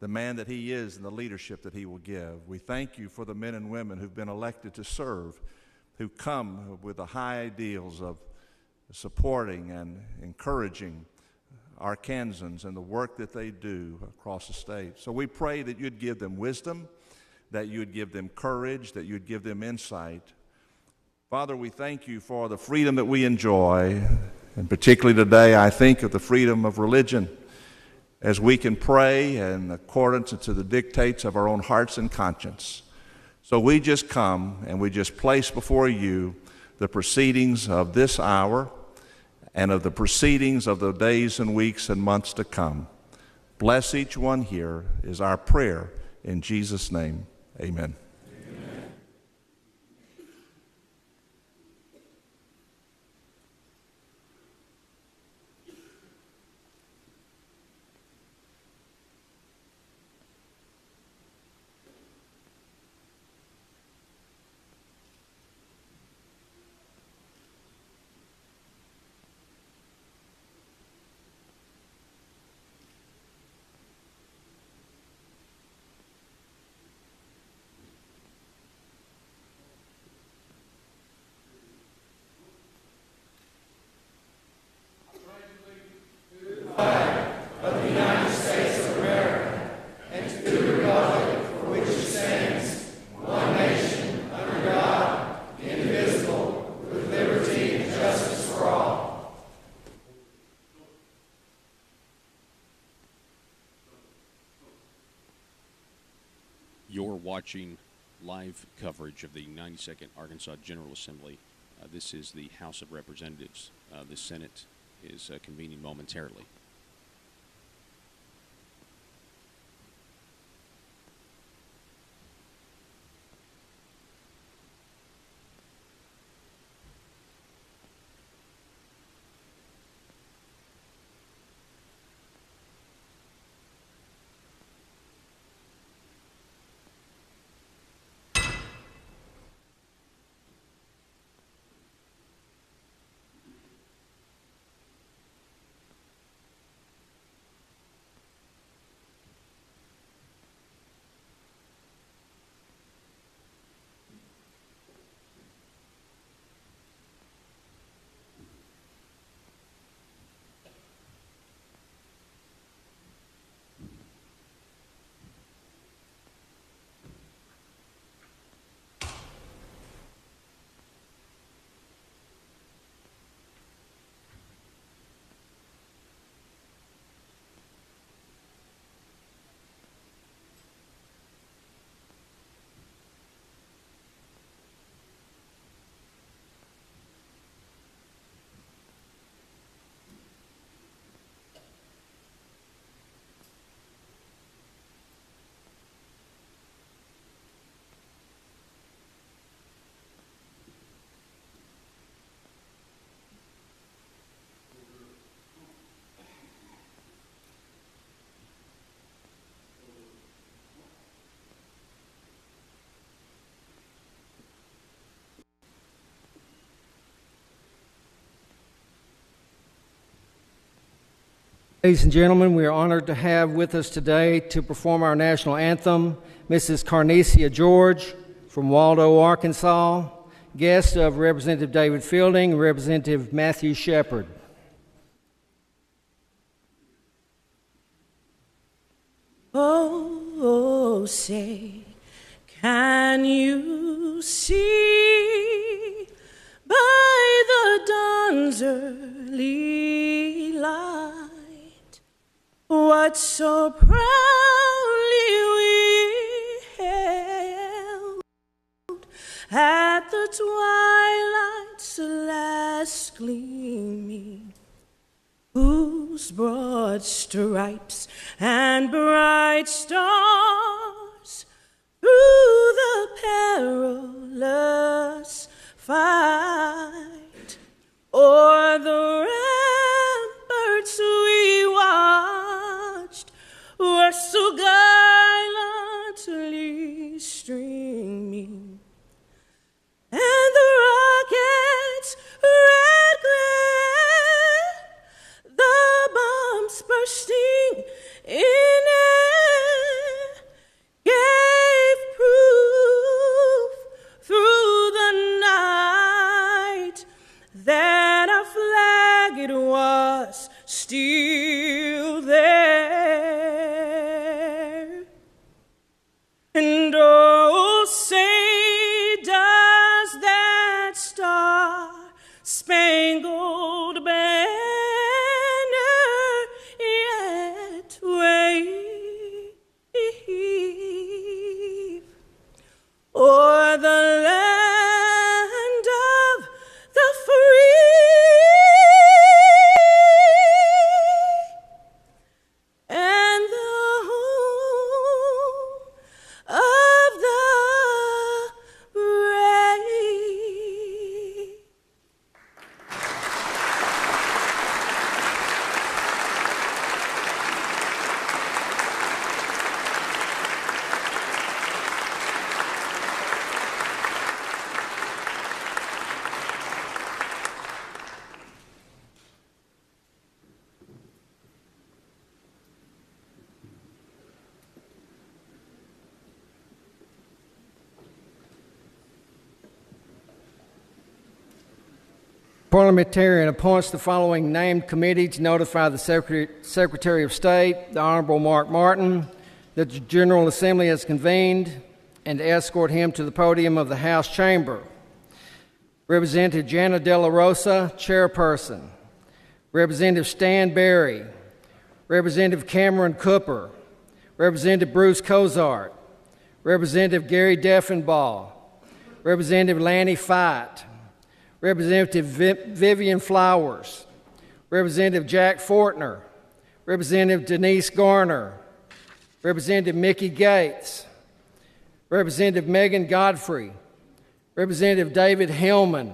the man that he is and the leadership that he will give. We thank you for the men and women who've been elected to serve, who come with the high ideals of supporting and encouraging Arkansans and the work that they do across the state. So we pray that you'd give them wisdom, that you'd give them courage, that you'd give them insight. Father, we thank you for the freedom that we enjoy, and particularly today I think of the freedom of religion, as we can pray in accordance to the dictates of our own hearts and conscience. So we just come and we just place before you the proceedings of this hour and of the proceedings of the days and weeks and months to come. Bless each one here is our prayer. In Jesus' name, amen. You're watching live coverage of the 92nd Arkansas General Assembly. This is the House of Representatives. The Senate is convening momentarily. Ladies and gentlemen, we are honored to have with us today to perform our national anthem, Mrs. Carnesia George from Waldo, Arkansas, guest of Representative David Fielding and Representative Matthew Shepard. Oh, say, can you see by the dawn's early light what so proudly we hailed at the twilight's last gleaming, whose broad stripes and bright stars through the perilous fight o'er the ramparts we watched were so gallantly streaming, and the rockets red glare, the bombs bursting in air, Parliamentarian appoints the following named committee to notify the Secretary of State, the Honorable Mark Martin, that the General Assembly has convened, and to escort him to the podium of the House Chamber. Representative Jana De La Rosa, Chairperson. Representative Stan Berry. Representative Cameron Cooper. Representative Bruce Cozart. Representative Gary Deffenbaugh. Representative Lanny Fight. Representative Vivian Flowers. Representative Jack Fortner. Representative Denise Garner. Representative Mickey Gates. Representative Megan Godfrey. Representative David Hillman.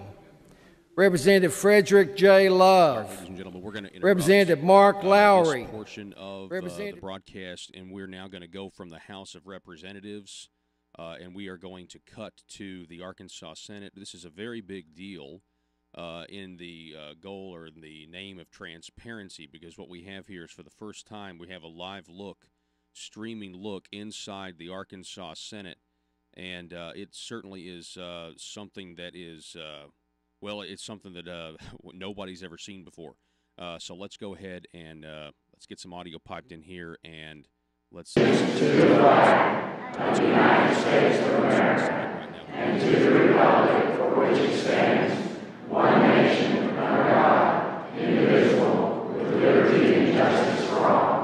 Representative Frederick J. Love. Ladies and gentlemen, we're going to Representative Mark Lowry. this portion of the broadcast, and we're now going to go from the House of Representatives, and we are going to cut to the Arkansas Senate. This is a very big deal in the goal or in the name of transparency, because what we have here is, for the first time, we have a live look, streaming look inside the Arkansas Senate. And it certainly is something that is, well, it's something that nobody's ever seen before. So let's go ahead and let's get some audio piped in here, and let's listen to the flag of the United States of America and to the republic for which it stands, one nation, under God, indivisible, with liberty and justice for all.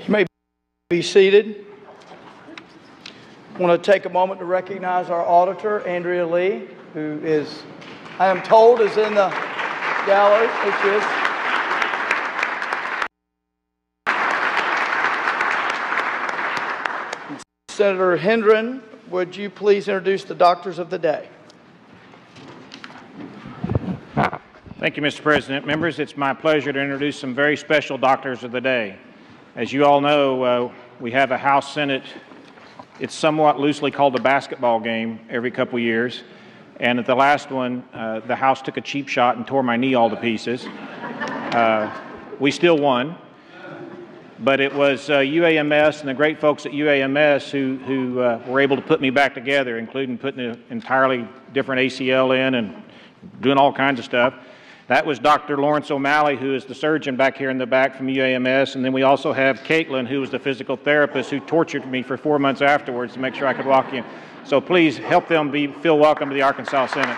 You may be seated. I want to take a moment to recognize our auditor, Andrea Lee, who is, I am told, is in the gallery. There she is. Senator Hendren, would you please introduce the doctors of the day? Thank you, Mr. President. Members, it's my pleasure to introduce some very special doctors of the day. As you all know, we have a House Senate. It's somewhat loosely called a basketball game every couple years. And at the last one, the House took a cheap shot and tore my knee all to pieces. We still won. But it was UAMS and the great folks at UAMS who were able to put me back together, including putting an entirely different ACL in and doing all kinds of stuff. That was Dr. Lawrence O'Malley, who is the surgeon back here in the back from UAMS. And then we also have Caitlin, who was the physical therapist who tortured me for 4 months afterwards to make sure I could walk in. So please help them feel welcome to the Arkansas Senate.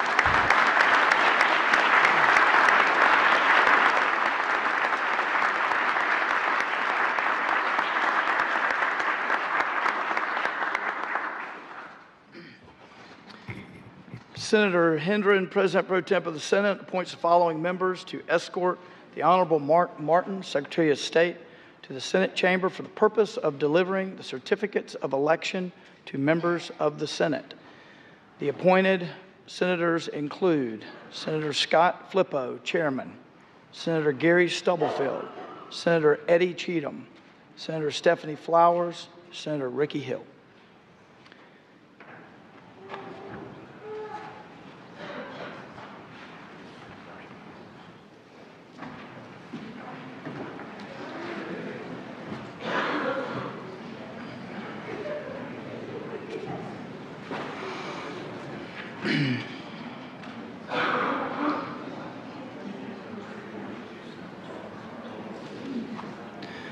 Senator Hendren, President Pro Tem of the Senate, appoints the following members to escort the Honorable Mark Martin, Secretary of State, to the Senate chamber for the purpose of delivering the certificates of election to members of the Senate. The appointed senators include Senator Scott Flippo, Chairman, Senator Gary Stubblefield, Senator Eddie Cheatham, Senator Stephanie Flowers, Senator Ricky Hill.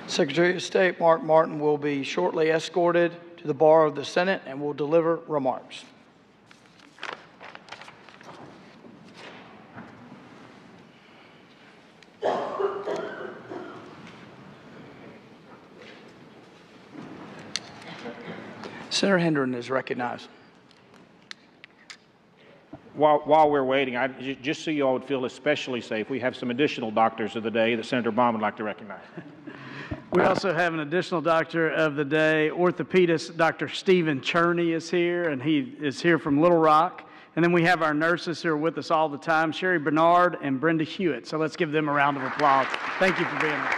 Secretary of State Mark Martin will be shortly escorted to the bar of the Senate and will deliver remarks. Senator Hendren is recognized. While we're waiting, just so you all would feel especially safe, we have some additional doctors of the day that Senator Baum would like to recognize. We also have an additional doctor of the day. Orthopedist Dr. Stephen Cherney is here, and he is here from Little Rock. And then we have our nurses who are with us all the time, Sherry Bernard and Brenda Hewitt. So let's give them a round of applause. Thank you for being here.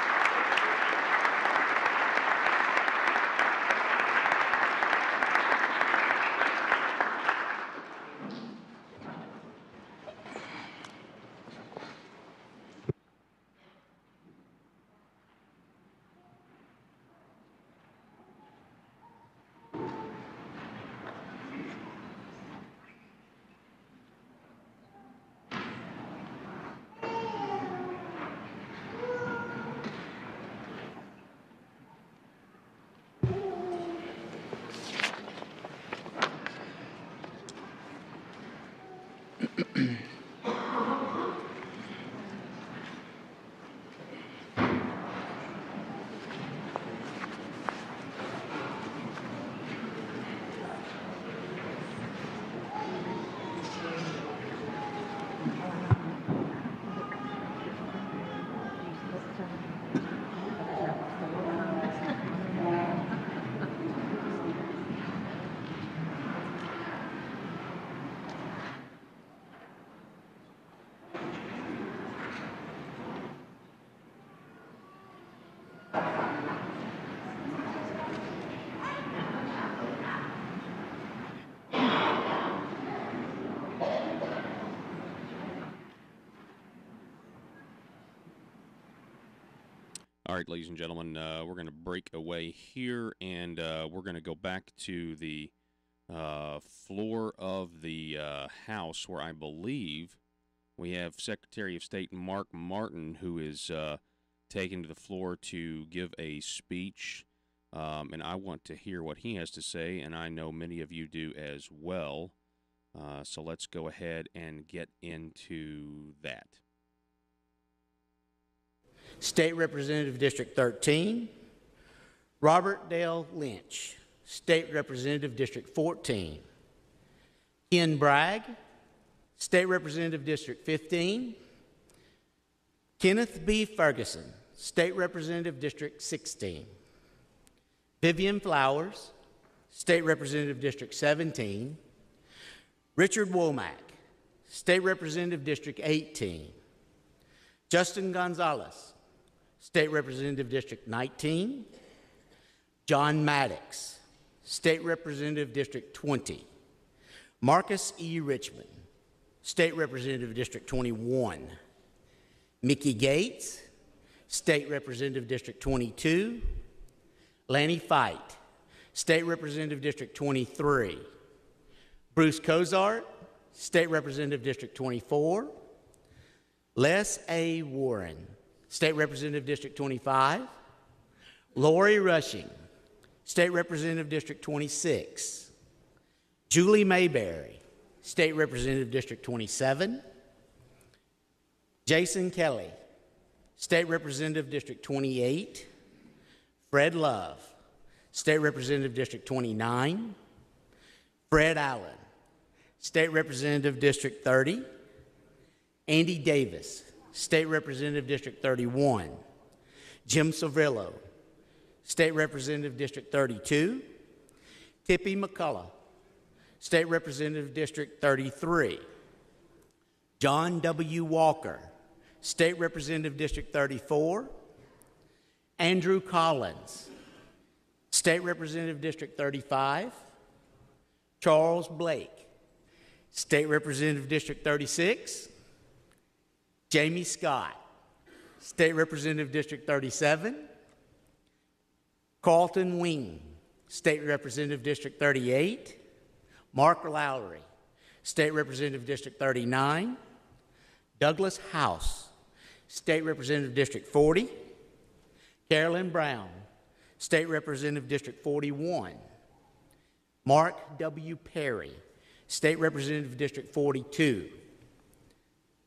All right, ladies and gentlemen, we're going to break away here, and we're going to go back to the floor of the House, where I believe we have Secretary of State Mark Martin, who is taken to the floor to give a speech, and I want to hear what he has to say, and I know many of you do as well. So let's go ahead and get into that. State Representative District 13, Robert Dale Lynch, State Representative District 14, Ken Bragg, State Representative District 15, Kenneth B. Ferguson, State Representative District 16, Vivian Flowers, State Representative District 17, Richard Womack, State Representative District 18, Justin Gonzalez, State Representative District 19, John Maddox, State Representative District 20, Marcus E. Richmond, State Representative District 21, Mickey Gates, State Representative District 22, Lanny Fight, State Representative District 23, Bruce Cozart, State Representative District 24, Les A. Warren, State Representative District 25, Lori Rushing, State Representative District 26, Julie Mayberry, State Representative District 27, Jason Kelly, State Representative District 28, Fred Love, State Representative District 29, Fred Allen, State Representative District 30, Andy Davis, State Representative District 31, Jim Savillo, State Representative District 32, Tippy McCullough, State Representative District 33, John W. Walker, State Representative District 34, Andrew Collins, State Representative District 35, Charles Blake, State Representative District 36, Jamie Scott, State Representative District 37, Carlton Wing, State Representative District 38, Mark Lowry, State Representative District 39, Douglas House, State Representative District 40, Carolyn Brown, State Representative District 41, Mark W. Perry, State Representative District 42,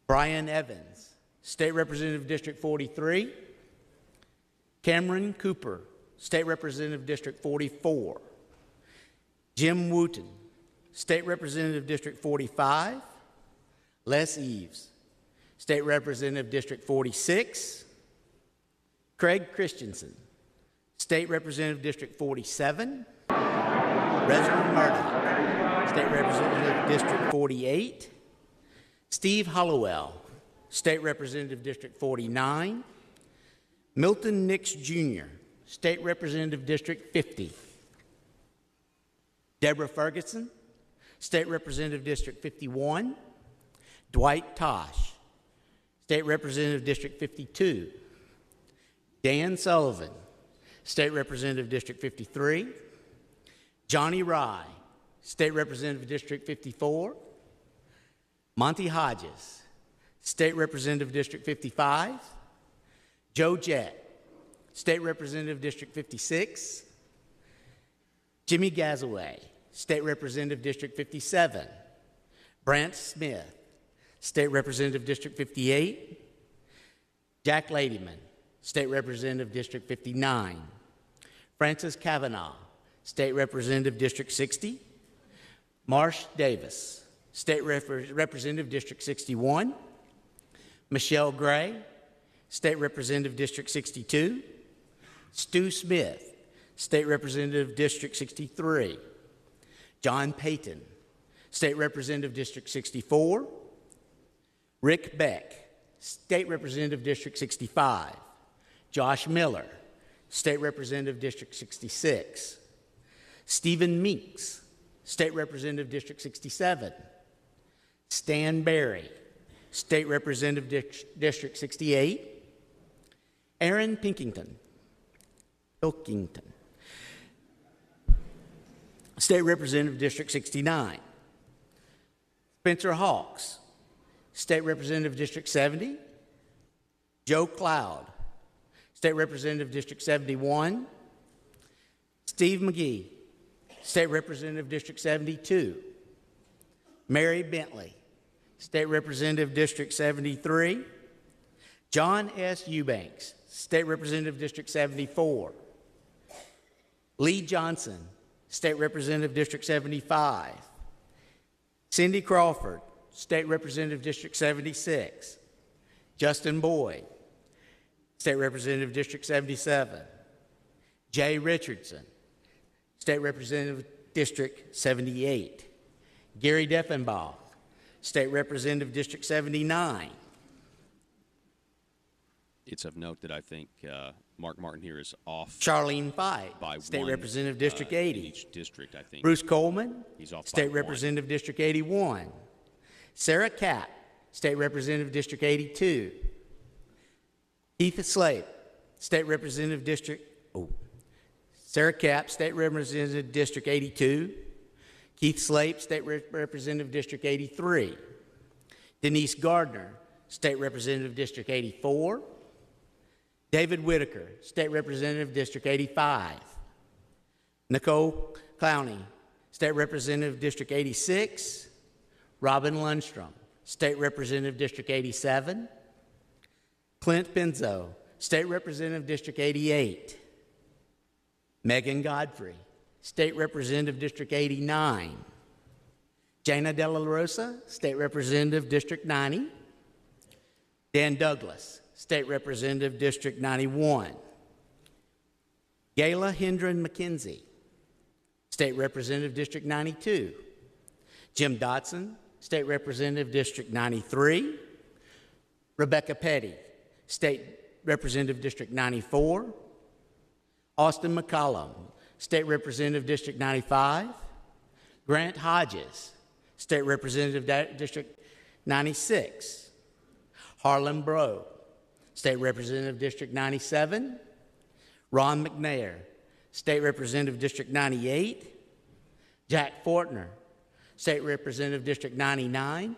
Brian Evans, State Representative District 43, Cameron Cooper, State Representative District 44, Jim Wooten, State Representative District 45, Les Eves, State Representative District 46, Craig Christensen, State Representative District 47, Reginald Murdoch. State Representative District 48, Steve Hollowell. State Representative District 49, Milton Nix Jr., State Representative District 50, Deborah Ferguson, State Representative District 51, Dwight Tosh, State Representative District 52, Dan Sullivan, State Representative District 53, Johnny Rye, State Representative District 54, Monty Hodges, State Representative District 55, Joe Jett, State Representative District 56, Jimmy Gazaway, State Representative District 57, Brant Smith, State Representative District 58, Jack Ladyman, State Representative District 59, Francis Kavanaugh, State Representative District 60, Marsh Davis, State Representative District 61, Michelle Gray, State Representative District 62, Stu Smith, State Representative District 63, John Payton, State Representative District 64, Rick Beck, State Representative District 65, Josh Miller, State Representative District 66, Stephen Meeks, State Representative District 67, Stan Berry, State Representative District 68, Aaron Pilkington, State Representative District 69, Spencer Hawks, State Representative District 70, Joe Cloud, State Representative District 71, Steve McGee, State Representative District 72, Mary Bentley, State Representative District 73, John S. Eubanks, State Representative District 74, Lee Johnson, State Representative District 75, Cindy Crawford, State Representative District 76, Justin Boyd, State Representative District 77, Jay Richardson, State Representative District 78, Gary Deffenbaugh, State Representative District 79. It's of note that I think Mark Martin here is off. Charlene Fight, by State one, Representative District 80. In each district, I think. Bruce Coleman, He's off by State one. Representative District 81. Sarah Capp, State Representative District 82. Keith Slape, State Representative District, Sarah Capp, State Representative District 82. Keith Slape, State Representative District 83. Denise Gardner, State Representative District 84. David Whitaker, State Representative District 85. Nicole Clowney, State Representative District 86. Robin Lundstrom, State Representative District 87. Clint Benzo, State Representative District 88. Megan Godfrey, State Representative District 89. Jana De La Rosa, State Representative District 90. Dan Douglas, State Representative District 91. Gayla Hendren McKenzie, State Representative District 92. Jim Dotson, State Representative District 93. Rebecca Petty, State Representative District 94. Austin McCollum, State Representative District 95. Grant Hodges, State Representative District 96. Harlan Breaux, State Representative District 97. Ron McNair, State Representative District 98. Jack Fortner, State Representative District 99.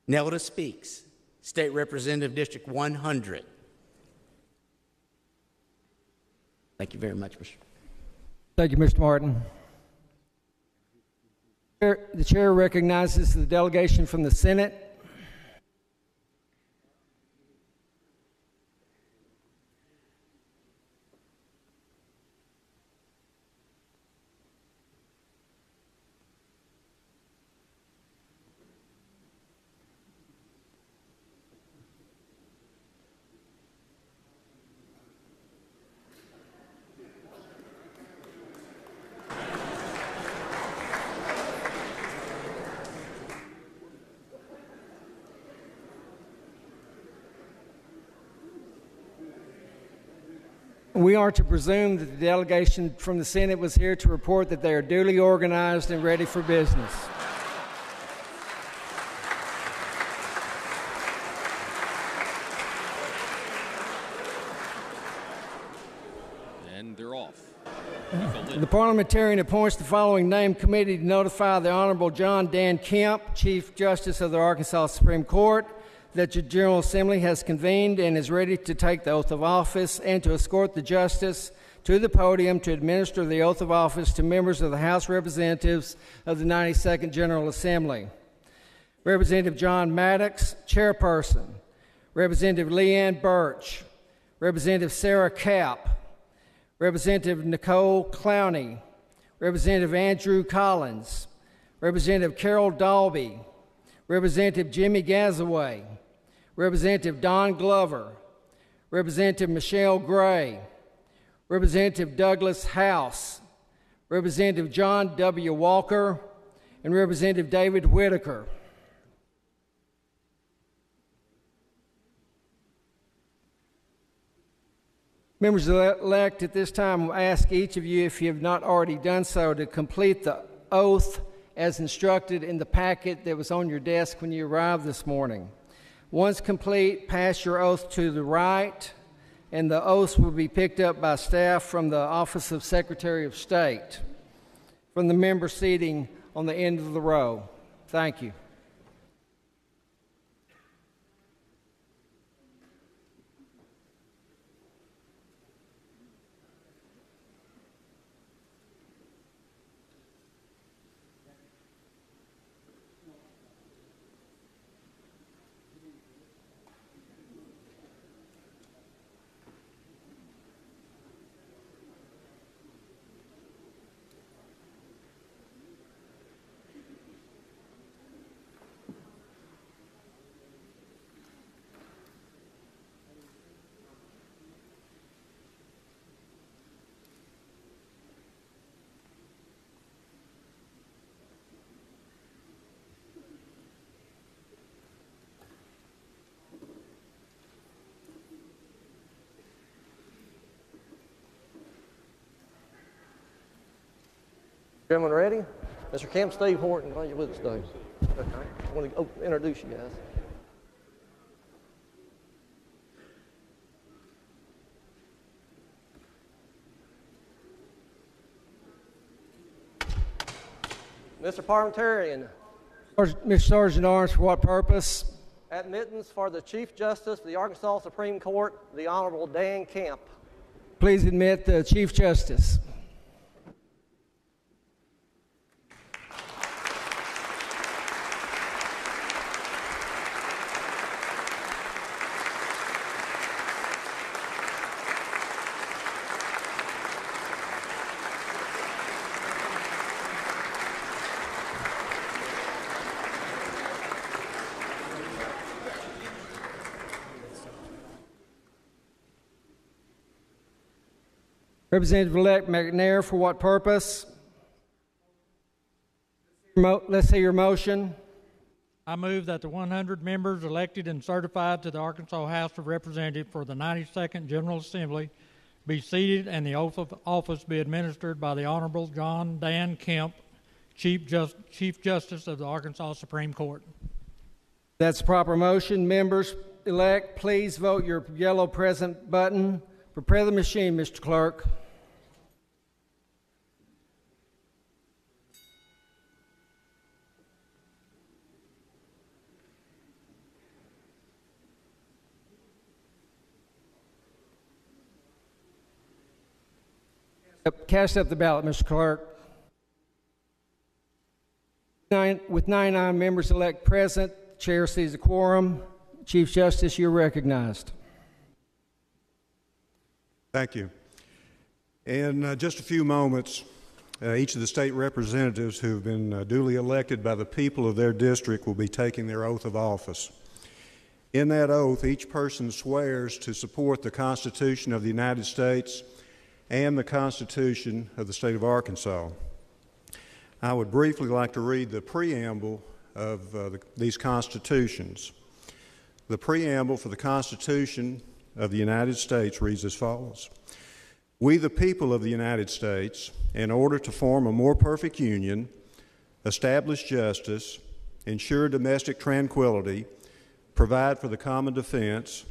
Nelda Speaks, State Representative District 100. Thank you very much, Mr. Thank you, Mr. Martin. The chair recognizes the delegation from the Senate. We are to presume that the delegation from the Senate was here to report that they are duly organized and ready for business. And they're off. The parliamentarian appoints the following named committee to notify the Honorable John Dan Kemp, Chief Justice of the Arkansas Supreme Court, that the General Assembly has convened and is ready to take the oath of office and to escort the justice to the podium to administer the oath of office to members of the House of Representatives of the 92nd General Assembly. Representative John Maddox, Chairperson. Representative Leanne Birch. Representative Sarah Capp. Representative Nicole Clowney. Representative Andrew Collins. Representative Carol Dalby. Representative Jimmy Gazaway. Representative Don Glover, Representative Michelle Gray, Representative Douglas House, Representative John W. Walker, and Representative David Whitaker. Members-elect, at this time, I ask each of you, if you have not already done so, to complete the oath as instructed in the packet that was on your desk when you arrived this morning. Once complete, pass your oath to the right, and the oaths will be picked up by staff from the Office of Secretary of State, from the member seating on the end of the row. Thank you. Gentlemen, ready? Mr. Kemp, Steve Horton, glad you're with us today. Okay. I want to introduce you guys. Mr. Parliamentarian. Mr. Sergeant Arms, for what purpose? Admittance for the Chief Justice of the Arkansas Supreme Court, the Honorable Dan Kemp. Please admit the Chief Justice. Representative-elect McNair, for what purpose? Let's hear your motion. I move that the 100 members elected and certified to the Arkansas House of Representatives for the 92nd General Assembly be seated and the oath of office be administered by the Honorable John Dan Kemp, Chief Justice of the Arkansas Supreme Court. That's a proper motion. Members-elect, please vote your yellow present button. Prepare the machine, Mr. Clerk. Cast up the ballot, Mr. Clerk. With 99 members-elect present, the Chair sees a quorum. Chief Justice, you're recognized. Thank you. In just a few moments, each of the state representatives who have been duly elected by the people of their district will be taking their oath of office. In that oath, each person swears to support the Constitution of the United States and the Constitution of the state of Arkansas. I would briefly like to read the preamble of these constitutions. The preamble for the Constitution of the United States reads as follows. We, the people of the United States, in order to form a more perfect union, establish justice, ensure domestic tranquility, provide for the common defense,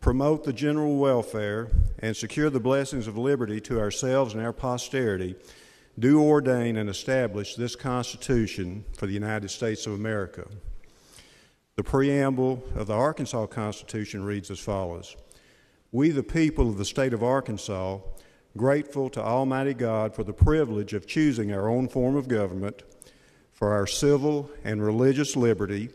promote the general welfare, and secure the blessings of liberty to ourselves and our posterity, do ordain and establish this Constitution for the United States of America. The preamble of the Arkansas Constitution reads as follows: We, the people of the state of Arkansas, grateful to Almighty God for the privilege of choosing our own form of government, for our civil and religious liberty,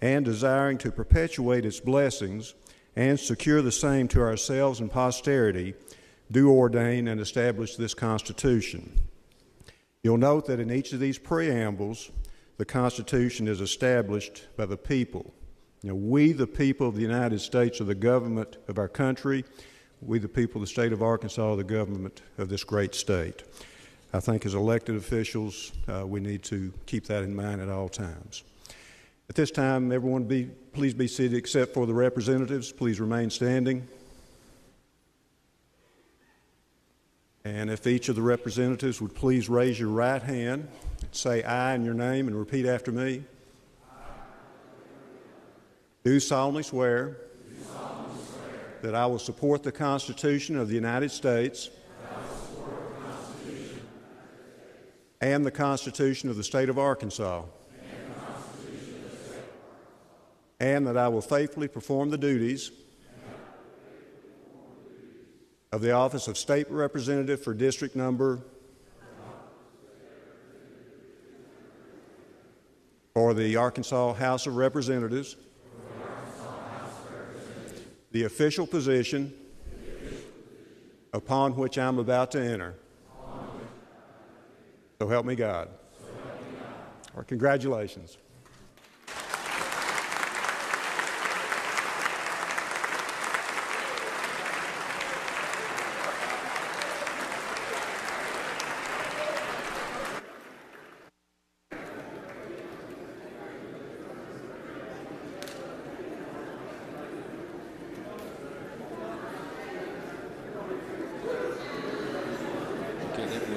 and desiring to perpetuate its blessings and secure the same to ourselves and posterity, do ordain and establish this Constitution. You'll note that in each of these preambles, the Constitution is established by the people. We, the people of the United States, are the government of our country. We, the people of the state of Arkansas, are the government of this great state. I think as elected officials, we need to keep that in mind at all times. At this time, everyone please be seated except for the representatives. Please remain standing. And if each of the representatives would please raise your right hand, say "I" in your name, and repeat after me. Do solemnly swear that I will support the Constitution of the United States and the Constitution of the State of Arkansas, and that I will faithfully perform the duties of the office of State Representative for District Number for the Arkansas House of Representatives, the official position upon which I'm about to enter. So help me God. Or congratulations.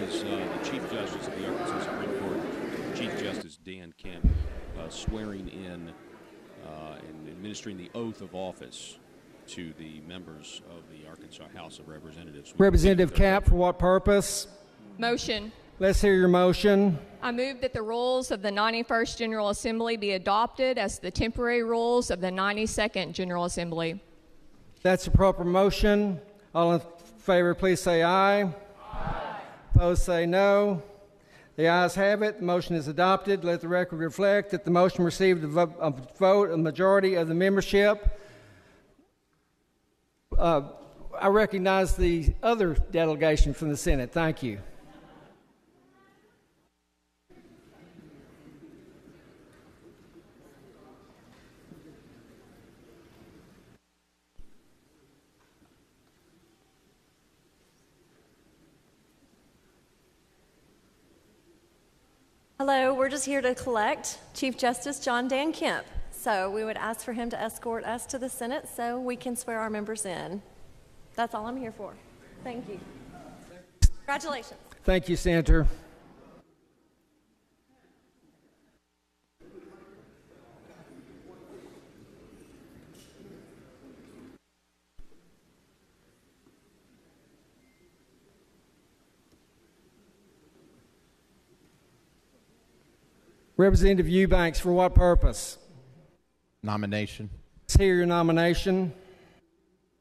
The Chief Justice of the Arkansas Supreme Court, Chief Justice Dan Kemp, swearing in and administering the oath of office to the members of the Arkansas House of Representatives. Representative Cap, for what purpose? Motion. Let's hear your motion. I move that the rules of the 91st General Assembly be adopted as the temporary rules of the 92nd General Assembly. That's a proper motion. All in favor, please say aye. Opposed, say no. The ayes have it. The motion is adopted. Let the record reflect that the motion received a vote, a majority of the membership. I recognize the other delegation from the Senate. Thank you. Hello, we're just here to collect Chief Justice John Dan Kemp. So we would ask for him to escort us to the Senate so we can swear our members in. That's all I'm here for. Thank you. Congratulations. Thank you, Senator. Representative Eubanks, for what purpose? Nomination. Let's hear your nomination.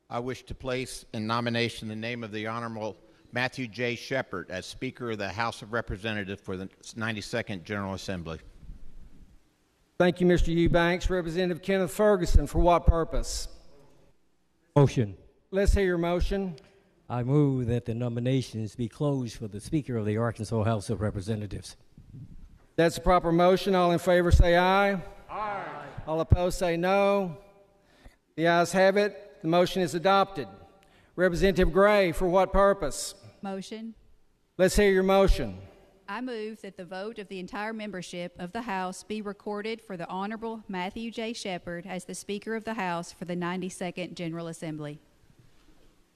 I wish to place in nomination the name of the Honorable Matthew J. Shepard as Speaker of the House of Representatives for the 92nd General Assembly. Thank you, Mr. Eubanks. Representative Kenneth Ferguson, for what purpose? Motion. Let's hear your motion. I move that the nominations be closed for the Speaker of the Arkansas House of Representatives. That's a proper motion. All in favor say aye. Aye. All opposed say no. The ayes have it. The motion is adopted. Representative Gray, for what purpose? Motion. Let's hear your motion. I move that the vote of the entire membership of the House be recorded for the Honorable Matthew J. Shepard as the Speaker of the House for the 92nd General Assembly.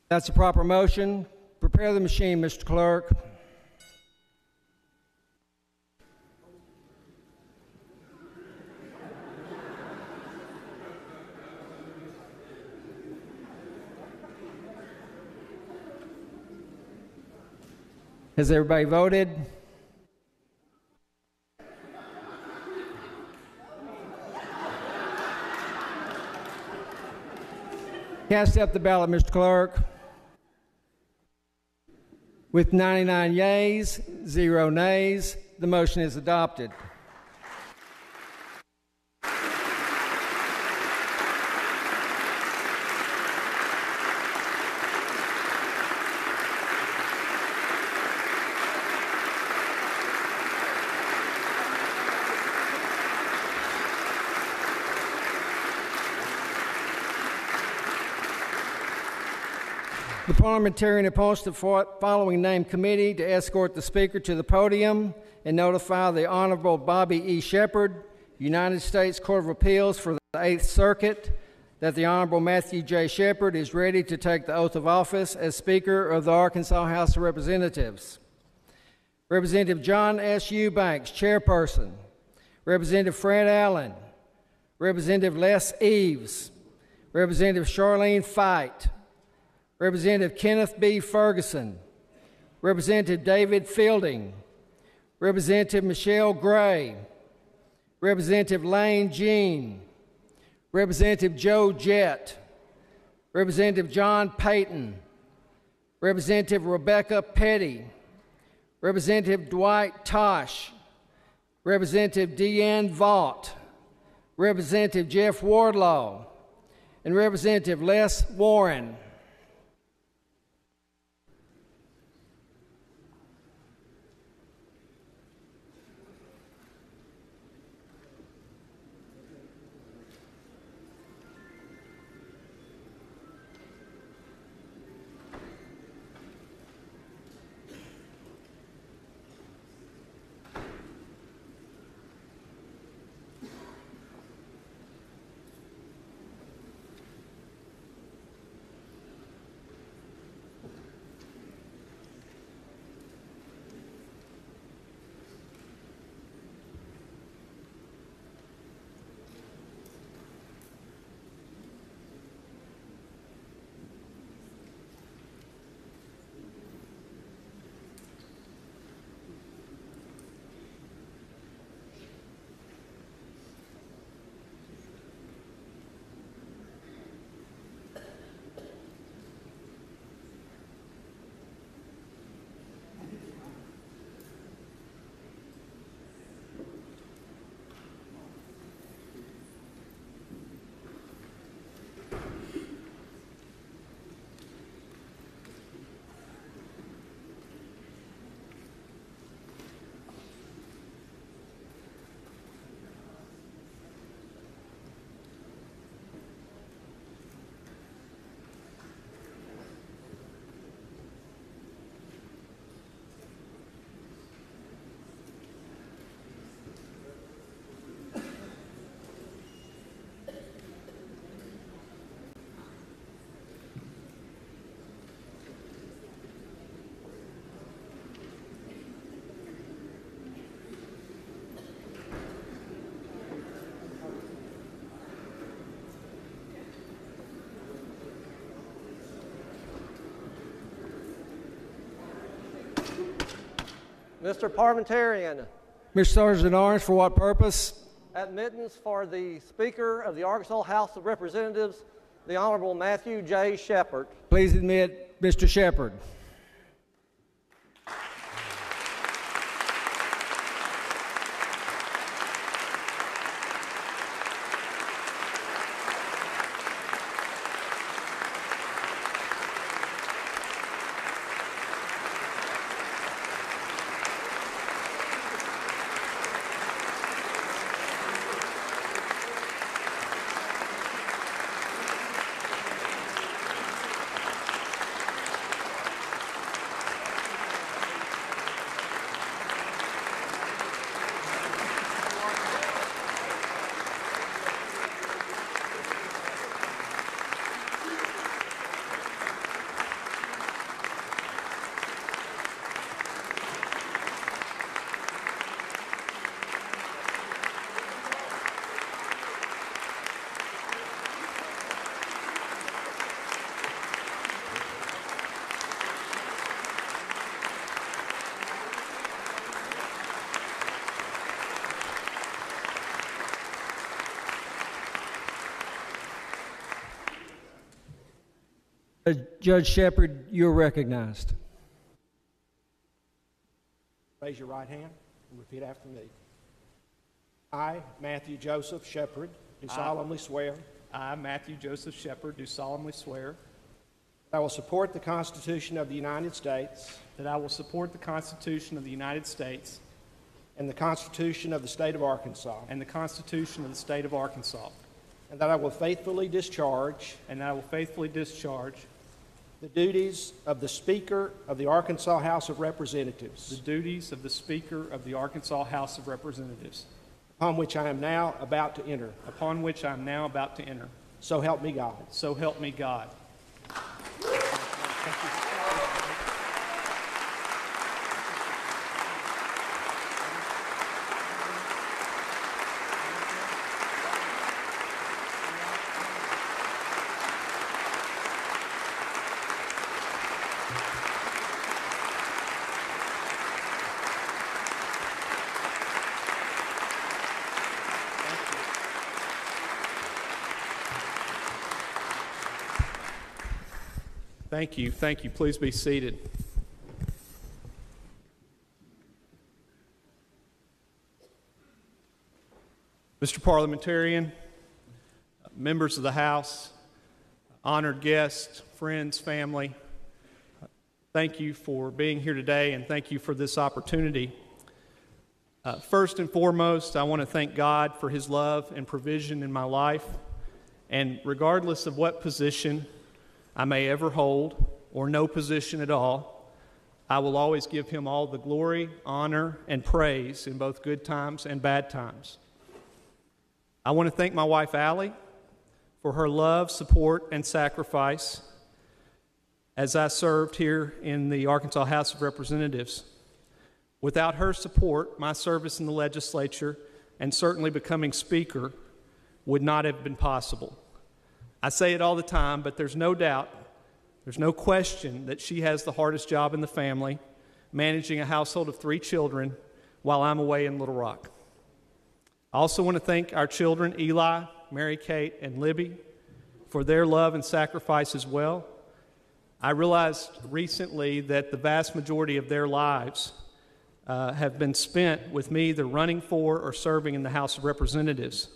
That's a proper motion. Prepare the machine, Mr. Clerk. Has everybody voted? Cast up the ballot, Mr. Clerk. With 99 yeas, 0 nays, the motion is adopted. The parliamentarian appoints the following named committee to escort the Speaker to the podium and notify the Honorable Bobby E. Shepherd, United States Court of Appeals for the 8th Circuit, that the Honorable Matthew J. Shepherd is ready to take the oath of office as Speaker of the Arkansas House of Representatives. Representative John S. Eubanks, Chairperson. Representative Fred Allen. Representative Les Eves. Representative Charlene Fight. Representative Kenneth B. Ferguson, Representative David Fielding, Representative Michelle Gray, Representative Lane Jean, Representative Joe Jett, Representative John Payton, Representative Rebecca Petty, Representative Dwight Tosh, Representative Deanne Vaught, Representative Jeff Wardlaw, and Representative Les Warren. Mr. Parliamentarian. Mr. Sergeant Orange, for what purpose? Admittance for the Speaker of the Arkansas House of Representatives, the Honorable Matthew J. Shepherd. Please admit Mr. Shepherd. Judge Shepard, you're recognized. Raise your right hand and repeat after me. I, Matthew Joseph Shepard, do solemnly swear. I, Matthew Joseph Shepard, do solemnly swear. That I will support the Constitution of the United States. That I will support the Constitution of the United States. And the Constitution of the State of Arkansas. And the Constitution of the State of Arkansas. And that I will faithfully discharge. And that I will faithfully discharge. The duties of the Speaker of the Arkansas House of Representatives. The duties of the Speaker of the Arkansas House of Representatives. Upon which I am now about to enter. Upon which I am now about to enter. So help me God. So help me God. Thank you. Thank you. Please be seated. Mr. Parliamentarian, members of the House, honored guests, friends, family, thank you for being here today and thank you for this opportunity. First and foremost, I want to thank God for His love and provision in my life. And regardless of what position I may ever hold, or no position at all, I will always give Him all the glory, honor, and praise in both good times and bad times. I want to thank my wife, Allie, for her love, support, and sacrifice as I served here in the Arkansas House of Representatives. Without her support, my service in the legislature, and certainly becoming Speaker, would not have been possible. I say it all the time, but there's no doubt, there's no question that she has the hardest job in the family, managing a household of 3 children while I'm away in Little Rock. I also want to thank our children, Eli, Mary Kate, and Libby, for their love and sacrifice as well. I realized recently that the vast majority of their lives have been spent with me either running for or serving in the House of Representatives.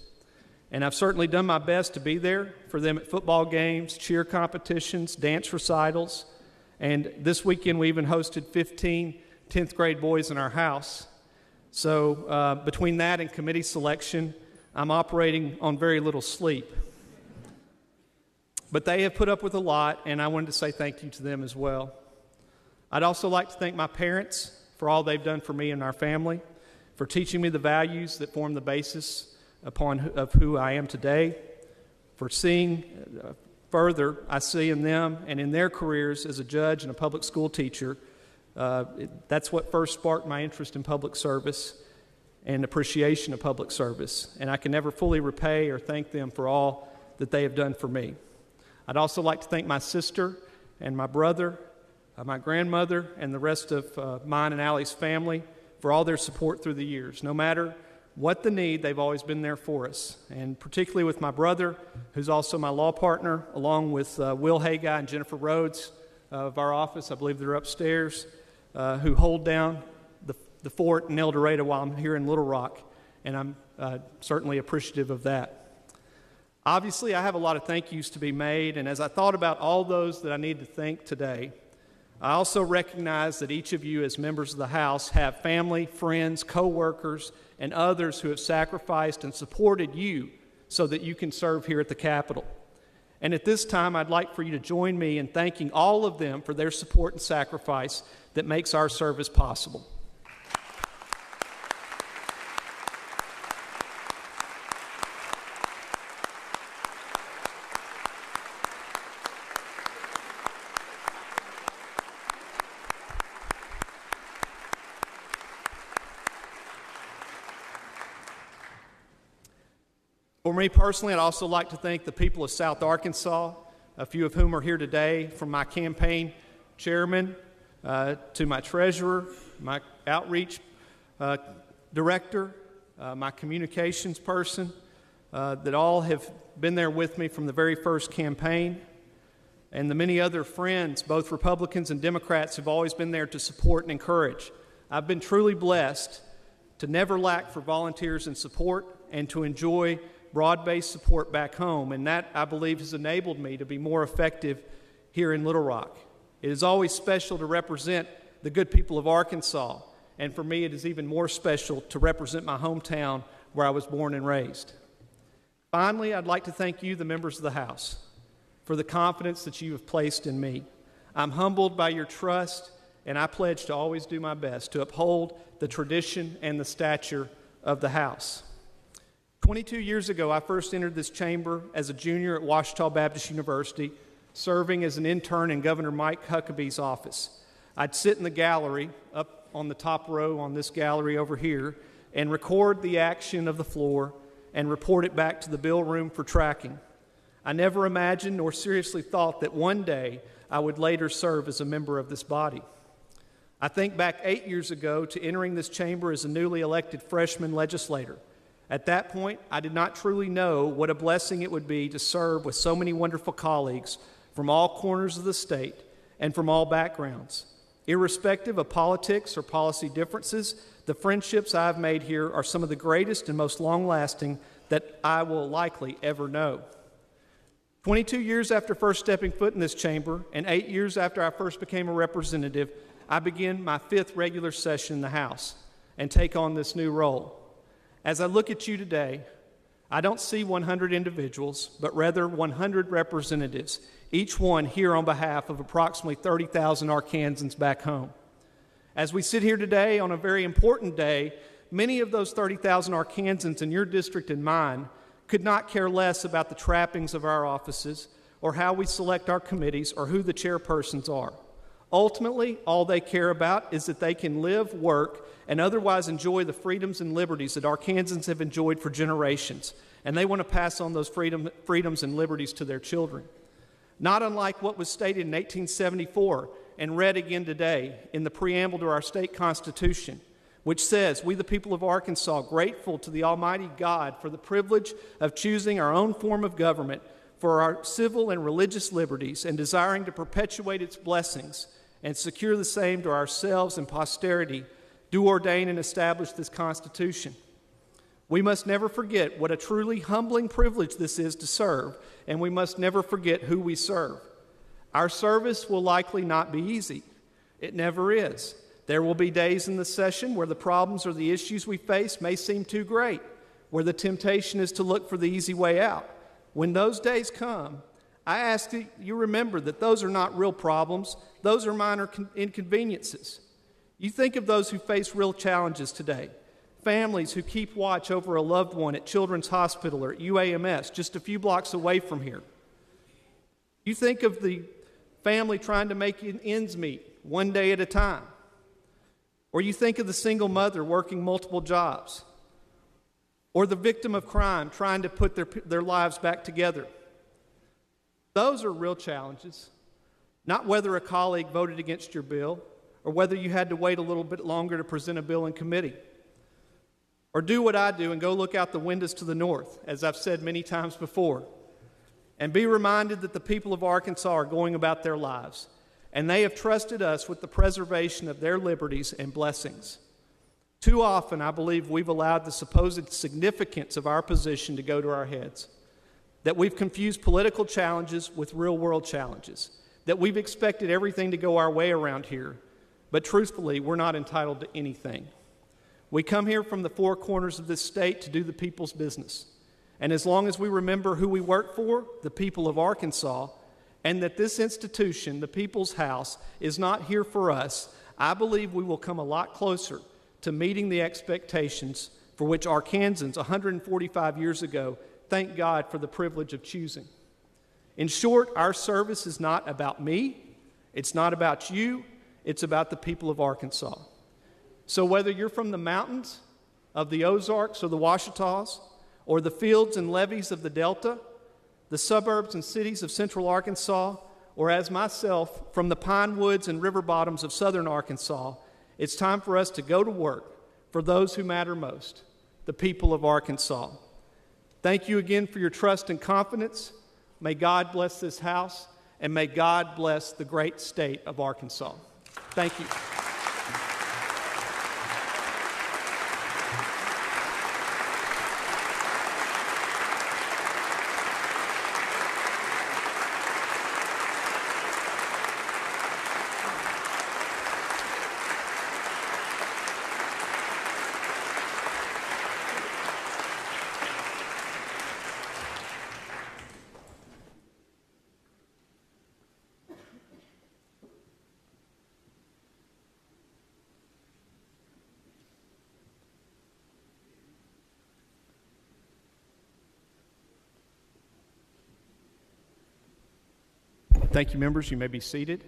And I've certainly done my best to be there for them at football games, cheer competitions, dance recitals. And this weekend we even hosted 15 10th grade boys in our house. So between that and committee selection, I'm operating on very little sleep. But they have put up with a lot, and I wanted to say thank you to them as well. I'd also like to thank my parents for all they've done for me and our family, for teaching me the values that form the basis of who I am today, for seeing further I see in them and in their careers as a judge and a public school teacher. That's what first sparked my interest in public service and appreciation of public service, and I can never fully repay or thank them for all that they have done for me. I'd also like to thank my sister and my brother, my grandmother, and the rest of mine and Allie's family for all their support through the years. No matter what the need, they've always been there for us. And particularly with my brother, who's also my law partner, along with Will Haggai and Jennifer Rhodes of our office, I believe they're upstairs, who hold down the fort in El Dorado while I'm here in Little Rock. And I'm certainly appreciative of that. Obviously, I have a lot of thank yous to be made, and as I thought about all those that I need to thank today, I also recognize that each of you as members of the House have family, friends, co-workers, and others who have sacrificed and supported you so that you can serve here at the Capitol. And at this time, I'd like for you to join me in thanking all of them for their support and sacrifice that makes our service possible. For me personally, I'd also like to thank the people of South Arkansas, a few of whom are here today, from my campaign chairman to my treasurer, my outreach director, my communications person, that all have been there with me from the very first campaign. and the many other friends, both Republicans and Democrats, who've always been there to support and encourage. I've been truly blessed to never lack for volunteers and support and to enjoy broad-based support back home, and that, I believe, has enabled me to be more effective here in Little Rock. It is always special to represent the good people of Arkansas, and for me it is even more special to represent my hometown where I was born and raised. Finally, I'd like to thank you, the members of the House, for the confidence that you have placed in me. I'm humbled by your trust, and I pledge to always do my best to uphold the tradition and the stature of the House. 22 years ago, I first entered this chamber as a junior at Ouachita Baptist University, serving as an intern in Governor Mike Huckabee's office. I'd sit in the gallery, up on the top row on this gallery over here, and record the action of the floor and report it back to the bill room for tracking. I never imagined nor seriously thought that one day I would later serve as a member of this body. I think back 8 years ago to entering this chamber as a newly elected freshman legislator. At that point, I did not truly know what a blessing it would be to serve with so many wonderful colleagues from all corners of the state and from all backgrounds. Irrespective of politics or policy differences, the friendships I've made here are some of the greatest and most long-lasting that I will likely ever know. 22 years after first stepping foot in this chamber, and 8 years after I first became a representative, I begin my 5th regular session in the House and take on this new role. As I look at you today, I don't see 100 individuals, but rather 100 representatives, each one here on behalf of approximately 30,000 Arkansans back home. As we sit here today on a very important day, many of those 30,000 Arkansans in your district and mine could not care less about the trappings of our offices or how we select our committees or who the chairpersons are. Ultimately, all they care about is that they can live, work, and otherwise enjoy the freedoms and liberties that Arkansans have enjoyed for generations, and they want to pass on those freedoms and liberties to their children. Not unlike what was stated in 1874 and read again today in the preamble to our state constitution, which says, "We, the people of Arkansas, grateful to the Almighty God for the privilege of choosing our own form of government for our civil and religious liberties and desiring to perpetuate its blessings and secure the same to ourselves and posterity, do ordain and establish this Constitution." We must never forget what a truly humbling privilege this is to serve, and we must never forget who we serve. Our service will likely not be easy. It never is. There will be days in the session where the problems or the issues we face may seem too great, where the temptation is to look for the easy way out. When those days come, I ask that you remember that those are not real problems. Those are minor inconveniences. You think of those who face real challenges today. Families who keep watch over a loved one at Children's Hospital or at UAMS just a few blocks away from here. You think of the family trying to make ends meet one day at a time. Or you think of the single mother working multiple jobs. Or the victim of crime trying to put their lives back together. Those are real challenges, not whether a colleague voted against your bill or whether you had to wait a little bit longer to present a bill in committee. Or do what I do and go look out the windows to the north, as I've said many times before, and be reminded that the people of Arkansas are going about their lives, and they have trusted us with the preservation of their liberties and blessings. Too often, I believe we've allowed the supposed significance of our position to go to our heads, that we've confused political challenges with real-world challenges, that we've expected everything to go our way around here, but truthfully, we're not entitled to anything. We come here from the four corners of this state to do the people's business. And as long as we remember who we work for, the people of Arkansas, and that this institution, the People's House, is not here for us, I believe we will come a lot closer to meeting the expectations for which Arkansans 145 years ago thanked God for the privilege of choosing. In short, our service is not about me, it's not about you, it's about the people of Arkansas. So whether you're from the mountains of the Ozarks or the Ouachitas, or the fields and levees of the Delta, the suburbs and cities of central Arkansas, or as myself, from the pine woods and river bottoms of southern Arkansas, it's time for us to go to work for those who matter most, the people of Arkansas. Thank you again for your trust and confidence. May God bless this house, and may God bless the great state of Arkansas. Thank you. Thank you, members. You may be seated.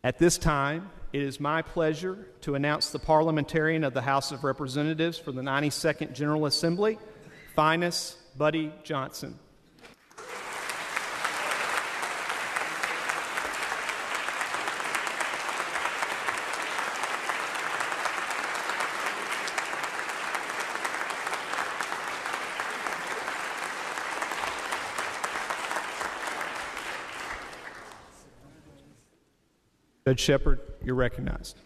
At this time, it is my pleasure to announce the parliamentarian of the House of Representatives for the 92nd General Assembly, Finus Buddy Johnson. Judge Shepard, you're recognized.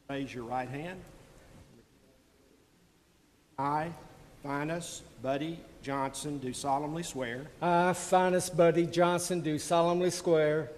Raise your right hand. I, Finus Buddy Johnson, do solemnly swear I, Finus Buddy Johnson, do solemnly swear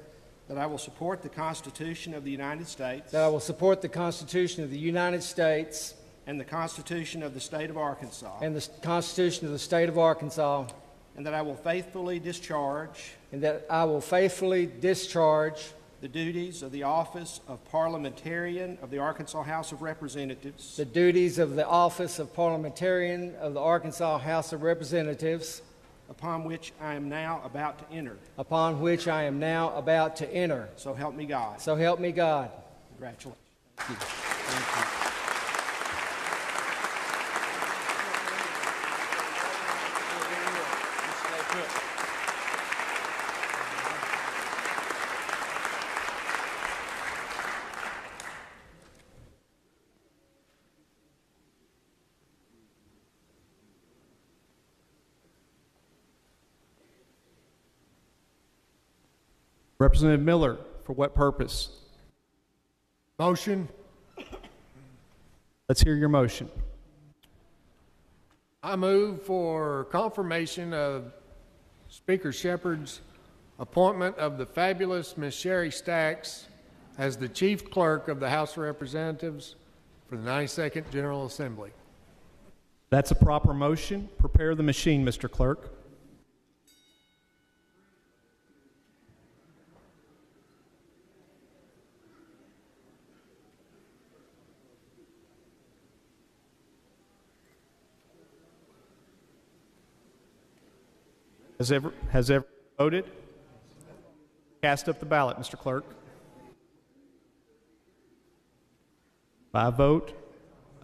that I will support the Constitution of the United States that I will support the Constitution of the United States and the Constitution of the State of Arkansas, and the Constitution of the State of Arkansas, and that I will faithfully discharge and that I will faithfully discharge the duties of the office of Parliamentarian of the Arkansas House of Representatives the duties of the office of Parliamentarian of the Arkansas House of Representatives, upon which I am now about to enter. upon which I am now about to enter. So help me God. So help me God. Congratulations. Thank you. Thank you. Representative Miller, for what purpose? Motion. Let's hear your motion. I move for confirmation of Speaker Shepard's appointment of the fabulous Miss Sherry Stacks as the Chief Clerk of the House of Representatives for the 92nd General Assembly. That's a proper motion. Prepare the machine, Mr. Clerk. Has everyone voted? Cast up the ballot, Mr. Clerk. By a vote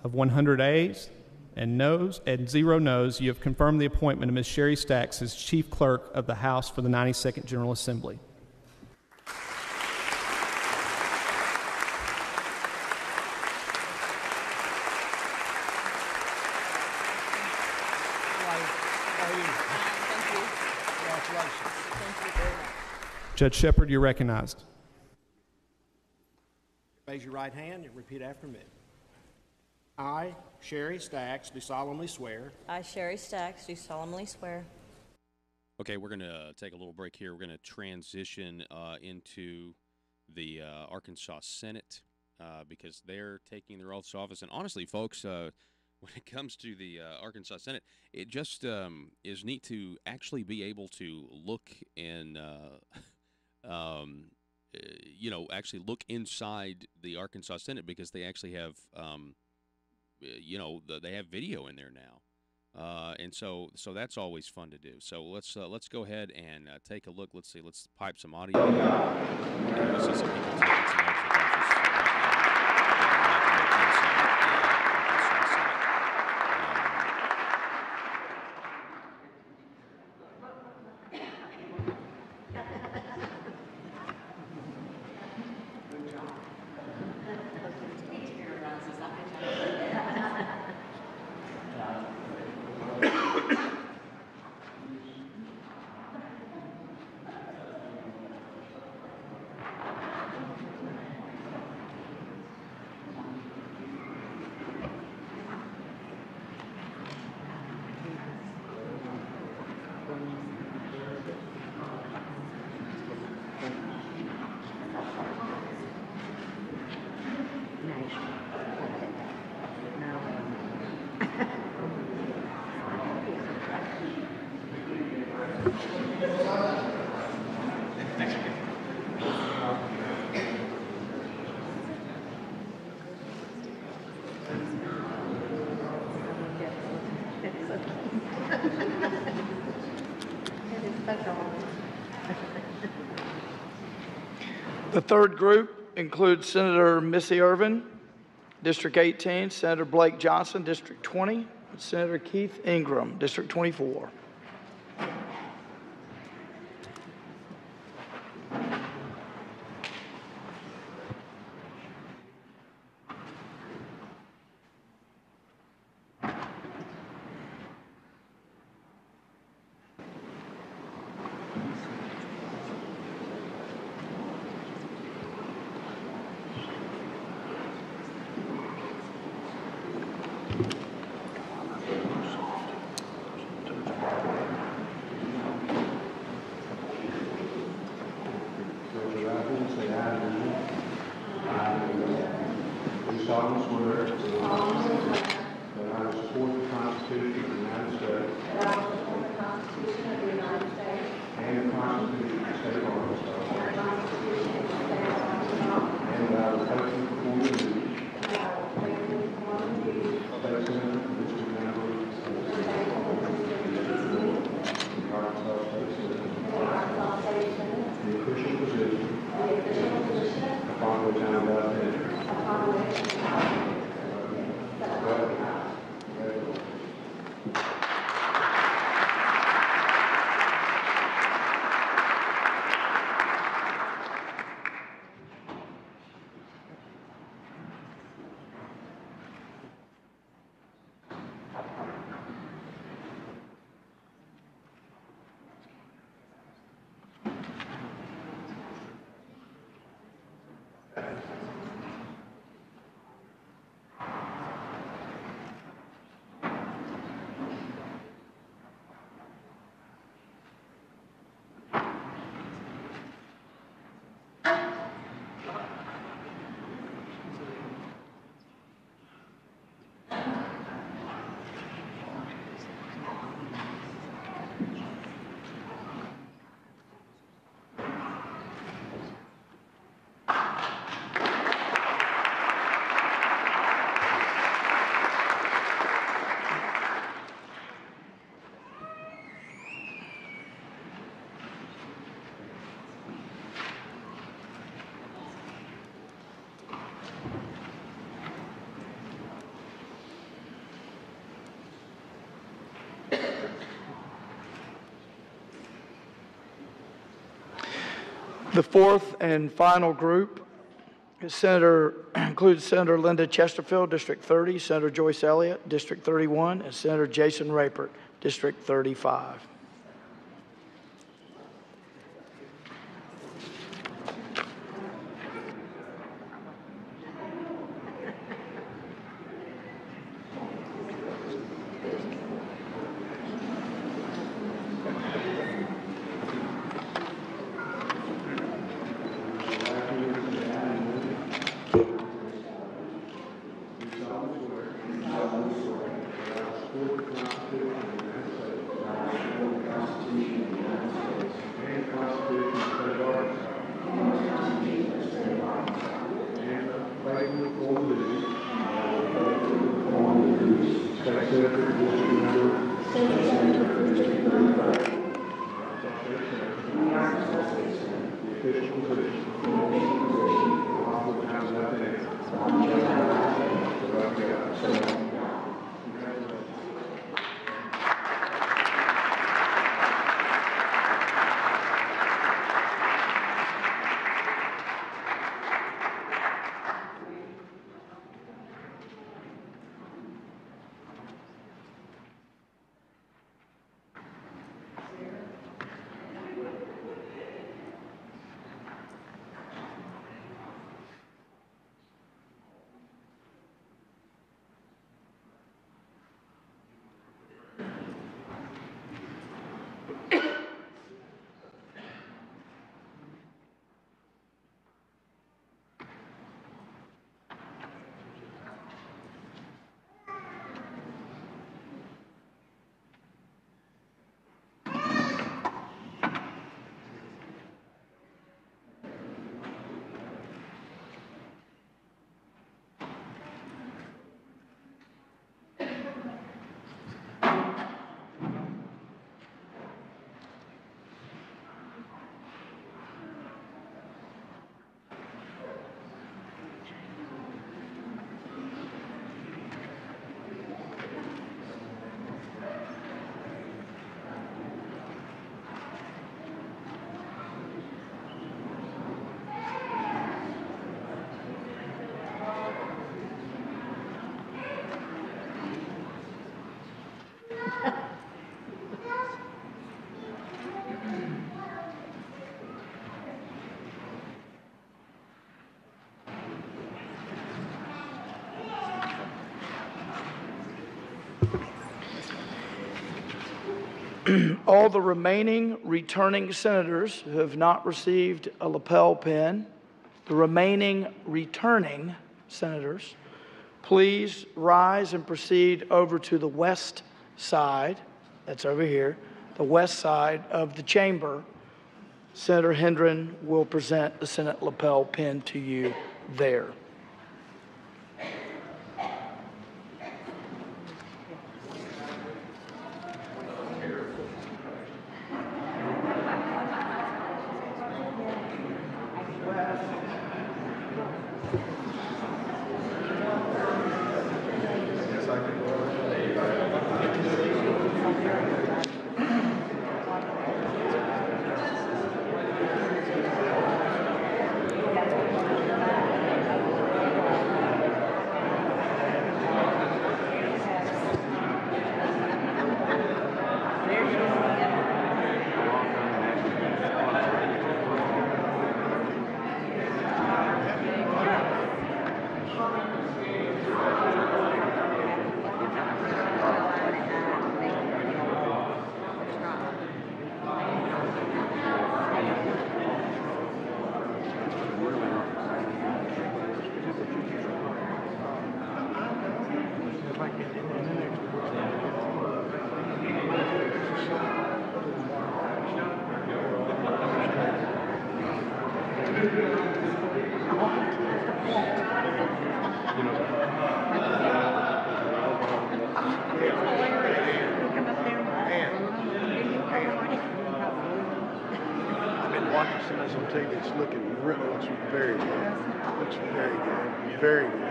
of 100 ayes and noes and 0 noes, you have confirmed the appointment of Ms. Sherry Stacks as Chief Clerk of the House for the 92nd General Assembly. Judge Shepard, you're recognized. Raise your right hand and repeat after me. I, Sherry Stacks, do solemnly swear I, Sherry Stacks, do solemnly swear. Okay, we're going to take a little break here. We're going to transition into the Arkansas Senate because they're taking their oaths of office. And honestly, folks, when it comes to the Arkansas Senate, it just is neat to actually be able to look and actually look inside the Arkansas Senate because they actually have, they have video in there now, and so that's always fun to do. So let's go ahead and take a look. Let's see. Let's pipe some audio. And we see some people taking some oaths of office right now. The third group includes Senator Missy Irvin, District 18, Senator Blake Johnson, District 20, and Senator Keith Ingram, District 24. The fourth and final group includes Senator Linda Chesterfield, District 30, Senator Joyce Elliott, District 31, and Senator Jason Rapert, District 35. All the remaining returning senators who have not received a lapel pin, the remaining returning senators, please rise and proceed over to the west side, that's over here, the west side of the chamber. Senator Hendren will present the Senate lapel pin to you there. It's looking really, looks very good. Looks very good. Very good.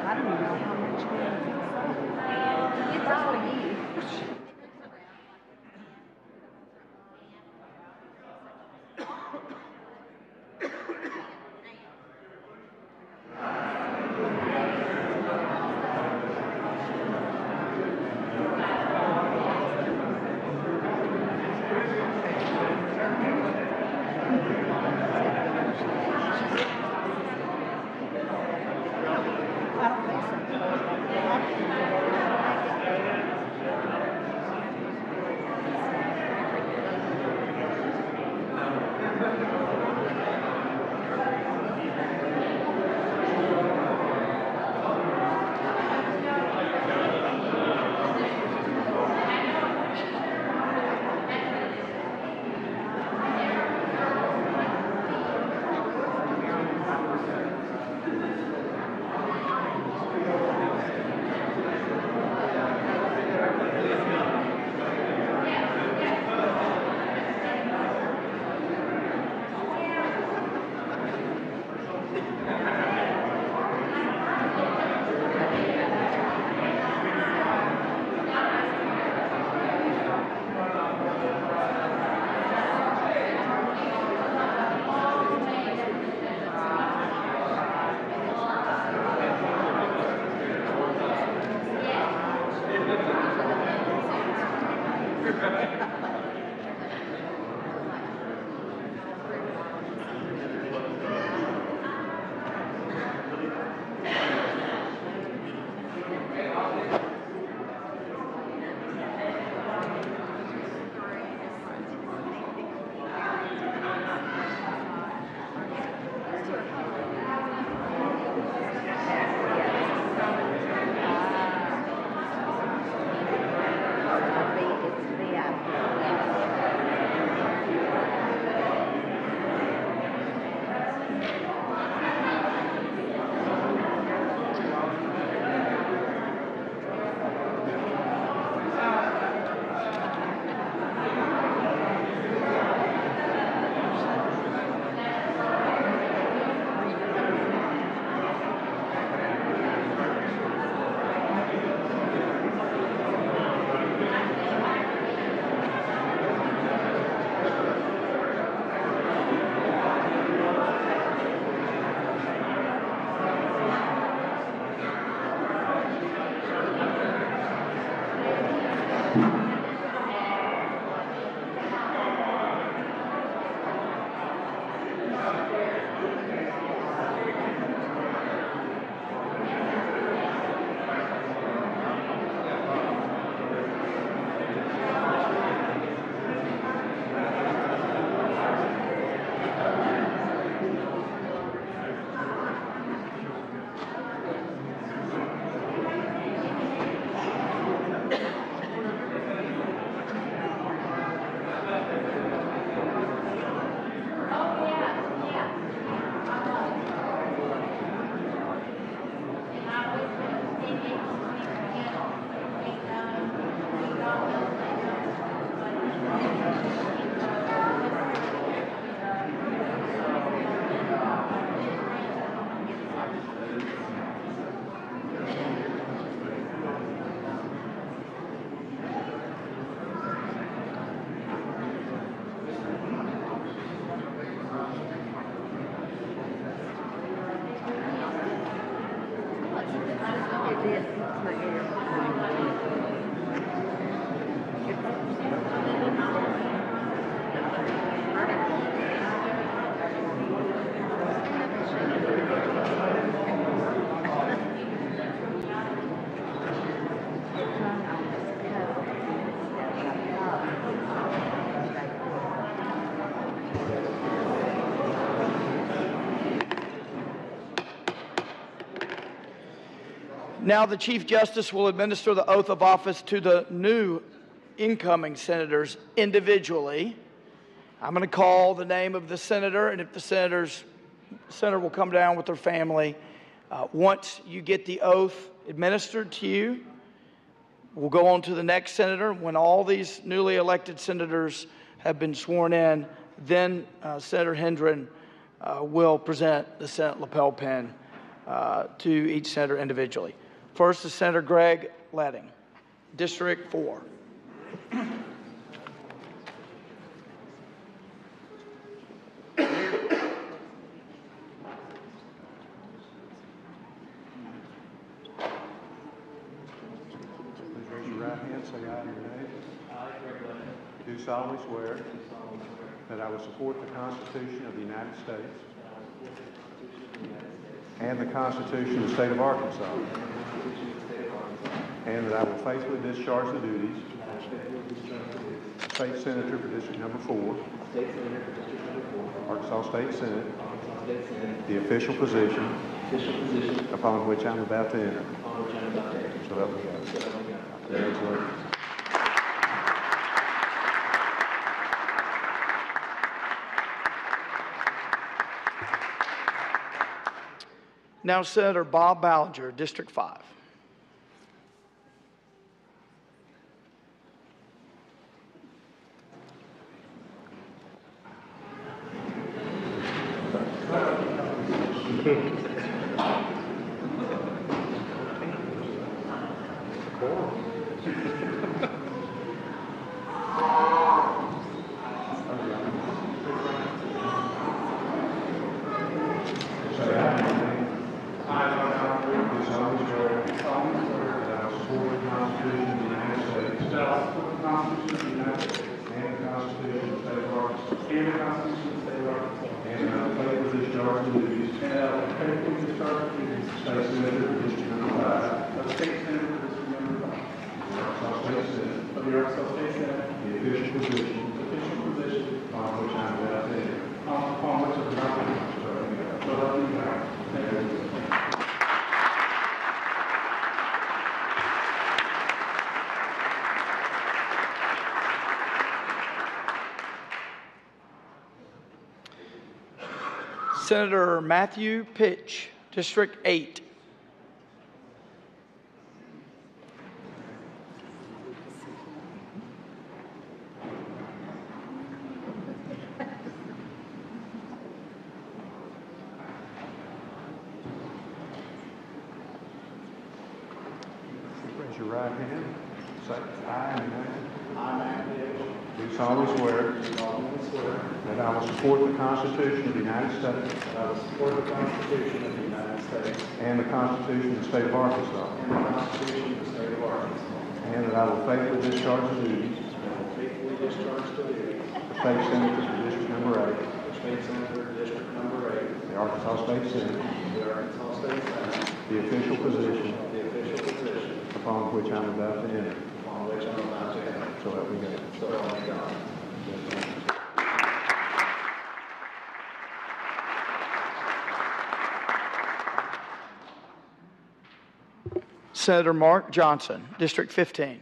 I don't know how much it's all you. I don't think so. Now the Chief Justice will administer the oath of office to the new incoming senators individually. I'm going to call the name of the senator, and if the senator will come down with their family. Once you get the oath administered to you, we'll go on to the next senator. When all these newly elected senators have been sworn in, then Senator Hendren will present the Senate lapel pin to each senator individually. First is Senator Greg Leding, District 4. Do solemnly swear that I will support the Constitution of the United States and the Constitution of the State of Arkansas, and that I will faithfully discharge the duties of State Senator for District Number 4, Arkansas State Senate, the official position upon which I'm about to enter. So help me God. Congratulations. Now Senator Bob Ballinger, District 5. Senator Matthew Pitch, District 8. Raise your right hand. Say, I, do solemnly swear that I will support the Constitution of the United States and the Constitution of the State of Arkansas, and that I will faithfully discharge the duties of State Senator for District Number 8, the Arkansas State Senate, the official position upon which I'm about to enter. So help me God. Senator Mark Johnson, District 15.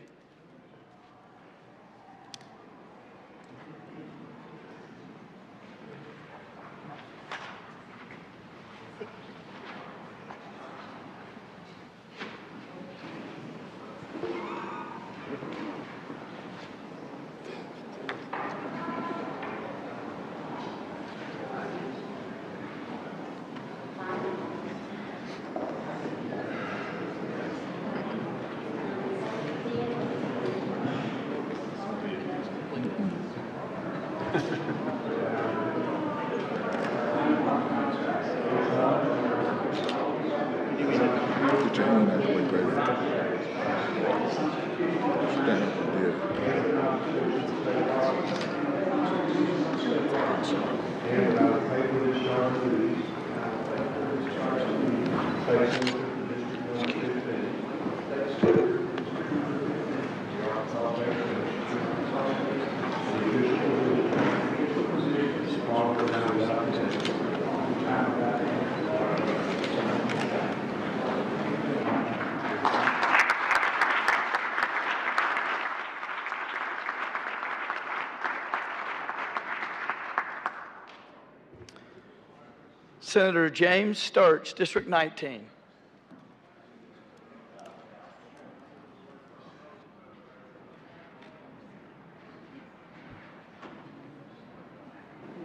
Senator James Sturch, District 19.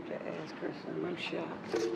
To ask her some mug shots.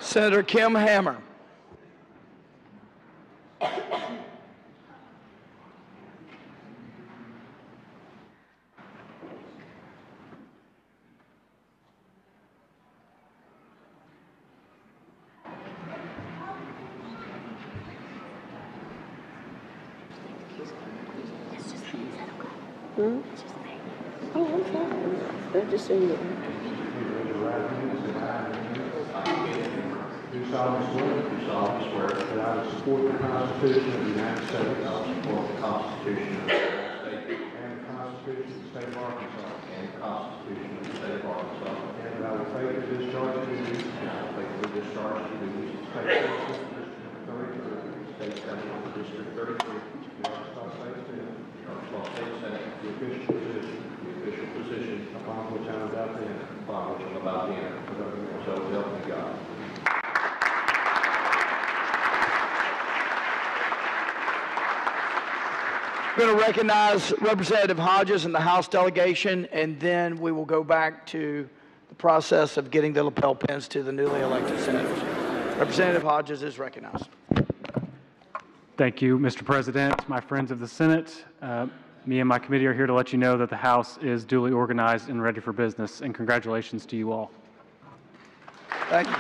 Senator Kim Hammer. Hmm? Oh, I'm fine. I'm just saying that. Do solemnly swear that I will support the Constitution of the United States. I will support the Constitution of the United States. And the Constitution of the State of Arkansas. And the Constitution of the State of Arkansas. And that I will faithfully discharge the duties. And I will faithfully discharge the duties of State Senator, District 33, the Arkansas State Senate, the official position upon which I am about to enter. So help me God. We're going to recognize Representative Hodges and the House delegation, and then we will go back to the process of getting the lapel pins to the newly elected senators. Representative Hodges is recognized. Thank you, Mr. President. My friends of the Senate, me and my committee are here to let you know that the House is duly organized and ready for business, and congratulations to you all. Thank you.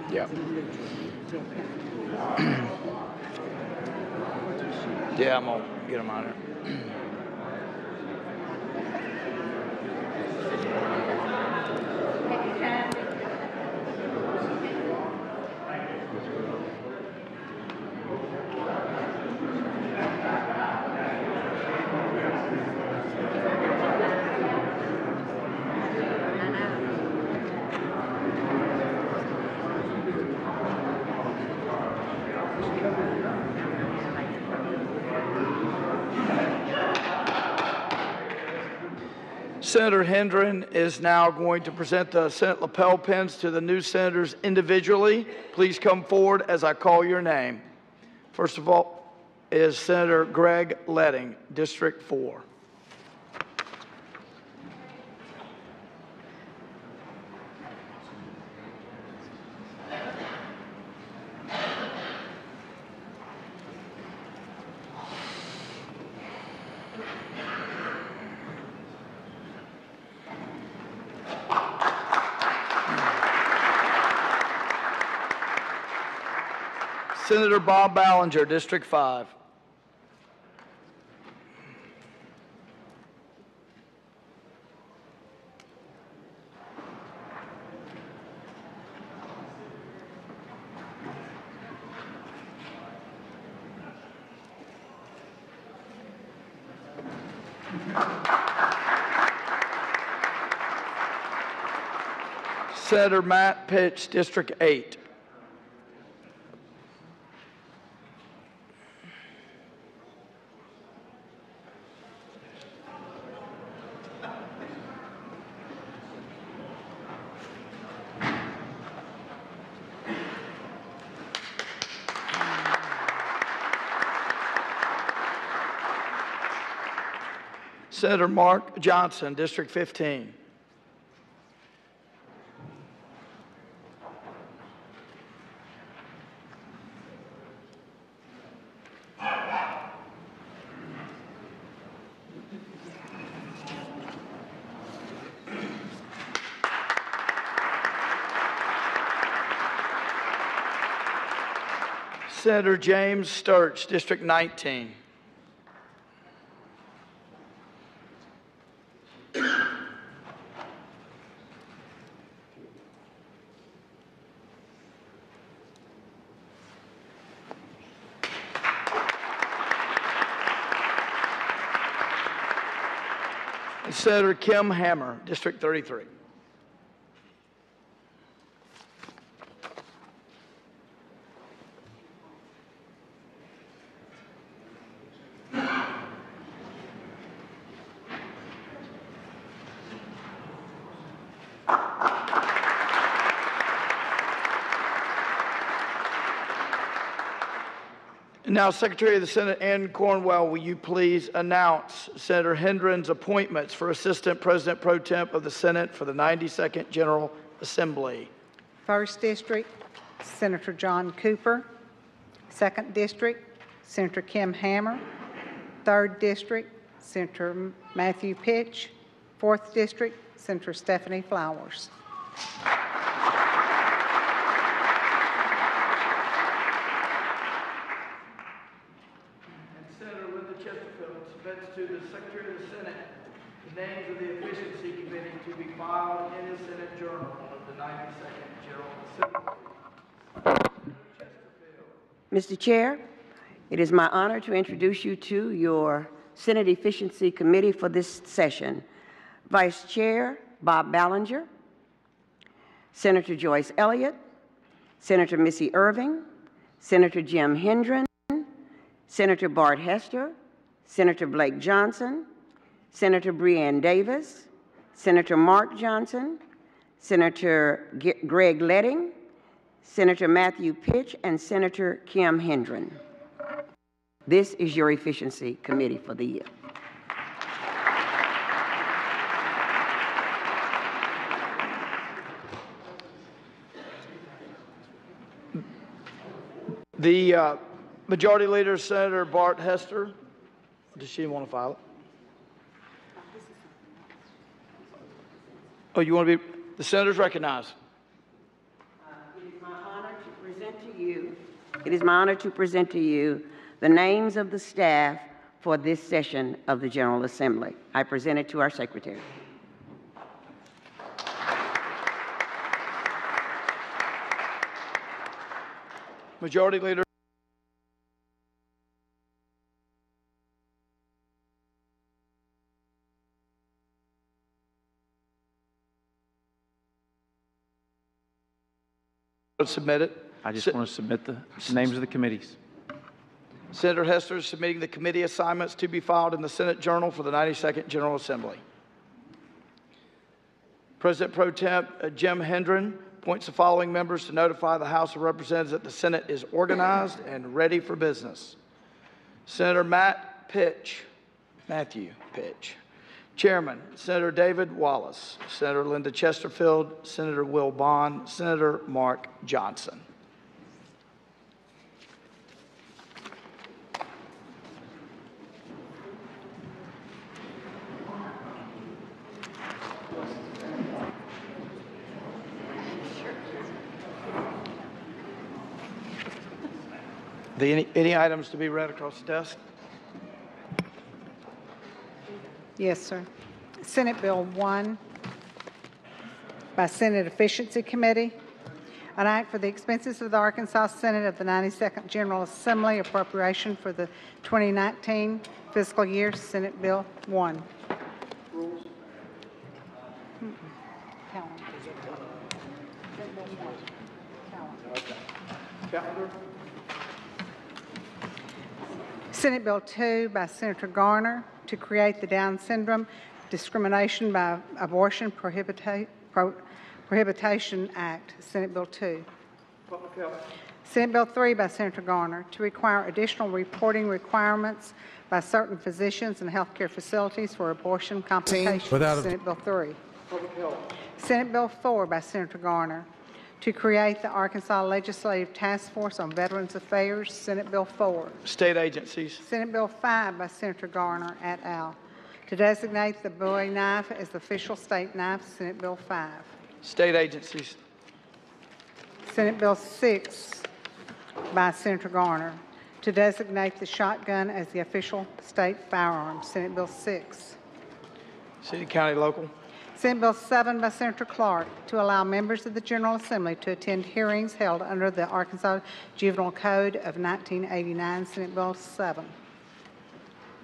Yeah. Yeah, I'm going to get them out of here. Senator Hendren is now going to present the Senate lapel pins to the new senators individually. Please come forward as I call your name. First of all is Senator Greg Leding, District 4. Senator Bob Ballinger, District 5. Senator Matt Pitts, District 8. Senator Mark Johnson, District 15. Senator James Sturch, District 19. And Senator Kim Hammer, District 33. And now, Secretary of the Senate Ann Cornwell, will you please announce Senator Hendren's appointments for Assistant President Pro Temp of the Senate for the 92nd General Assembly? 1st District, Senator John Cooper. 2nd District, Senator Kim Hammer. 3rd District, Senator Matthew Pitch. 4th District, Senator Stephanie Flowers. To the Secretary of the Senate, the names of the Efficiency Committee to be filed in the Senate Journal of the 92nd General Assembly. Mr. Chair, it is my honor to introduce you to your Senate Efficiency Committee for this session. Vice Chair Bob Ballinger, Senator Joyce Elliott, Senator Missy Irving, Senator Jim Hendren, Senator Bart Hester, Senator Blake Johnson, Senator Breanne Davis, Senator Mark Johnson, Senator Greg Leding, Senator Matthew Pitch, and Senator Kim Hendren. This is your Efficiency Committee for the year. The Majority Leader, Senator Bart Hester. Does she want to file it? Oh, you want to be? The senator's recognized. It is my honor to present to you. It is my honor to present to you the names of the staff for this session of the General Assembly. I present it to our Secretary. Majority Leader. Submit it. I just want to submit the names of the committees. Senator Hester is submitting the committee assignments to be filed in the Senate Journal for the 92nd General Assembly. President Pro Temp Jim Hendren appoints the following members to notify the House of Representatives that the Senate is organized and ready for business. Senator Matthew Pitch. Chairman, Senator David Wallace, Senator Linda Chesterfield, Senator Will Bond, Senator Mark Johnson. Any items to be read across the desk? Yes, sir. Senate Bill 1 by Senate Efficiency Committee. An act for the expenses of the Arkansas Senate of the 92nd General Assembly, appropriation for the 2019 fiscal year, Senate Bill 1. Rules. Calendar. Senate Bill 2 by Senator Garner to create the Down Syndrome Discrimination by Abortion Prohibition Act, Senate Bill 2. Senate Bill 3 by Senator Garner to require additional reporting requirements by certain physicians and healthcare facilities for abortion complications, Senate Bill 3. Senate Bill 4 by Senator Garner to create the Arkansas Legislative Task Force on Veterans Affairs, Senate Bill 4. State agencies. Senate Bill 5 by Senator Garner et al. To designate the Bowie knife as the official state knife, Senate Bill 5. State agencies. Senate Bill 6 by Senator Garner, to designate the shotgun as the official state firearm, Senate Bill 6. City, county, local. Senate Bill 7 by Senator Clark, to allow members of the General Assembly to attend hearings held under the Arkansas Juvenile Code of 1989, Senate Bill 7.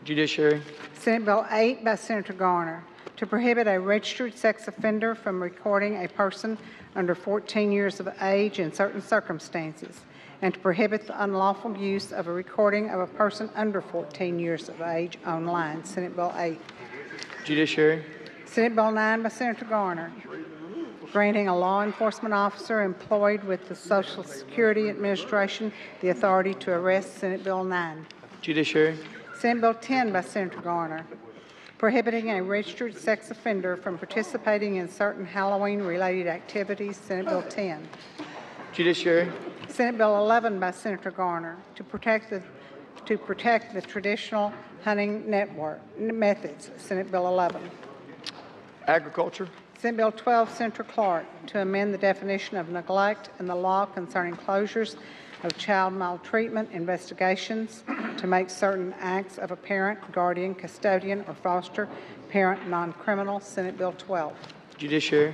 Judiciary. Senate Bill 8 by Senator Garner, to prohibit a registered sex offender from recording a person under 14 years of age in certain circumstances, and to prohibit the unlawful use of a recording of a person under 14 years of age online, Senate Bill 8. Judiciary. Senate Bill 9 by Senator Garner, granting a law enforcement officer employed with the Social Security Administration the authority to arrest, Senate Bill 9. Judiciary. Senate Bill 10 by Senator Garner, prohibiting a registered sex offender from participating in certain Halloween-related activities, Senate Bill 10. Judiciary. Senate Bill 11 by Senator Garner, to protect the traditional hunting methods, Senate Bill 11. Agriculture. Senate Bill 12, Senator Clark, to amend the definition of neglect in the law concerning closures of child maltreatment investigations to make certain acts of a parent, guardian, custodian, or foster parent non-criminal, Senate Bill 12. Judiciary.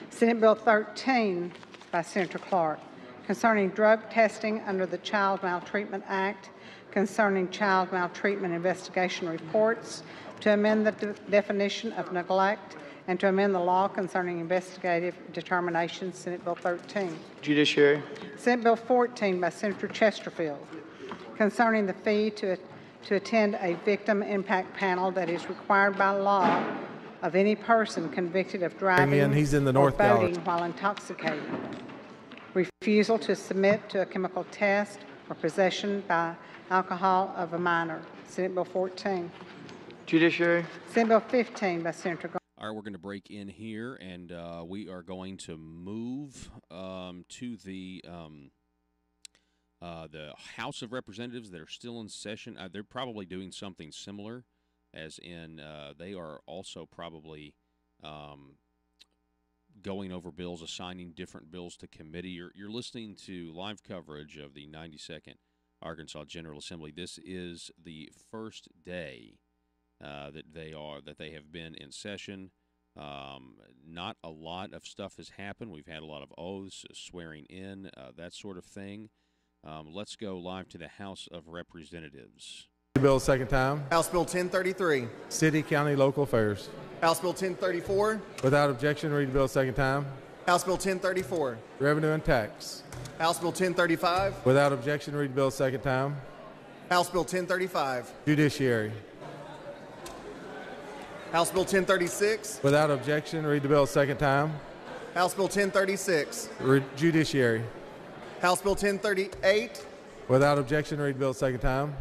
Senate Bill 13 by Senator Clark, concerning drug testing under the Child Maltreatment Act, concerning child maltreatment investigation reports, to amend the definition of neglect, and to amend the law concerning investigative determinations, Senate Bill 13. Judiciary. Senate Bill 14 by Senator Chesterfield, concerning the fee to attend a victim impact panel that is required by law of any person convicted of driving He's in the or North boating Gallery. while intoxicated, refusal to submit to a chemical test, or possession by alcohol of a minor, Senate Bill 14. Judiciary. Senate Bill 15 by Senator Garner. All right, we're going to break in here, and we are going to move to the House of Representatives that are still in session. They're probably doing something similar, as in they are also probably going over bills, assigning different bills to committee. You're listening to live coverage of the 92nd Arkansas General Assembly. This is the first day that they have been in session. Not a lot of stuff has happened. We've had a lot of oaths, swearing in, that sort of thing. Let's go live to the House of Representatives. Bill second time. House Bill 1033. City, county, local affairs. House Bill 1034. Without objection, read the bill second time. House Bill 1034. Revenue and tax. House Bill 1035. Without objection, read the bill second time. House Bill 1035. Judiciary. House Bill 1036. Without objection, read the bill second time. House Bill 1036. Judiciary. House Bill 1038. Without objection, read the bill second time.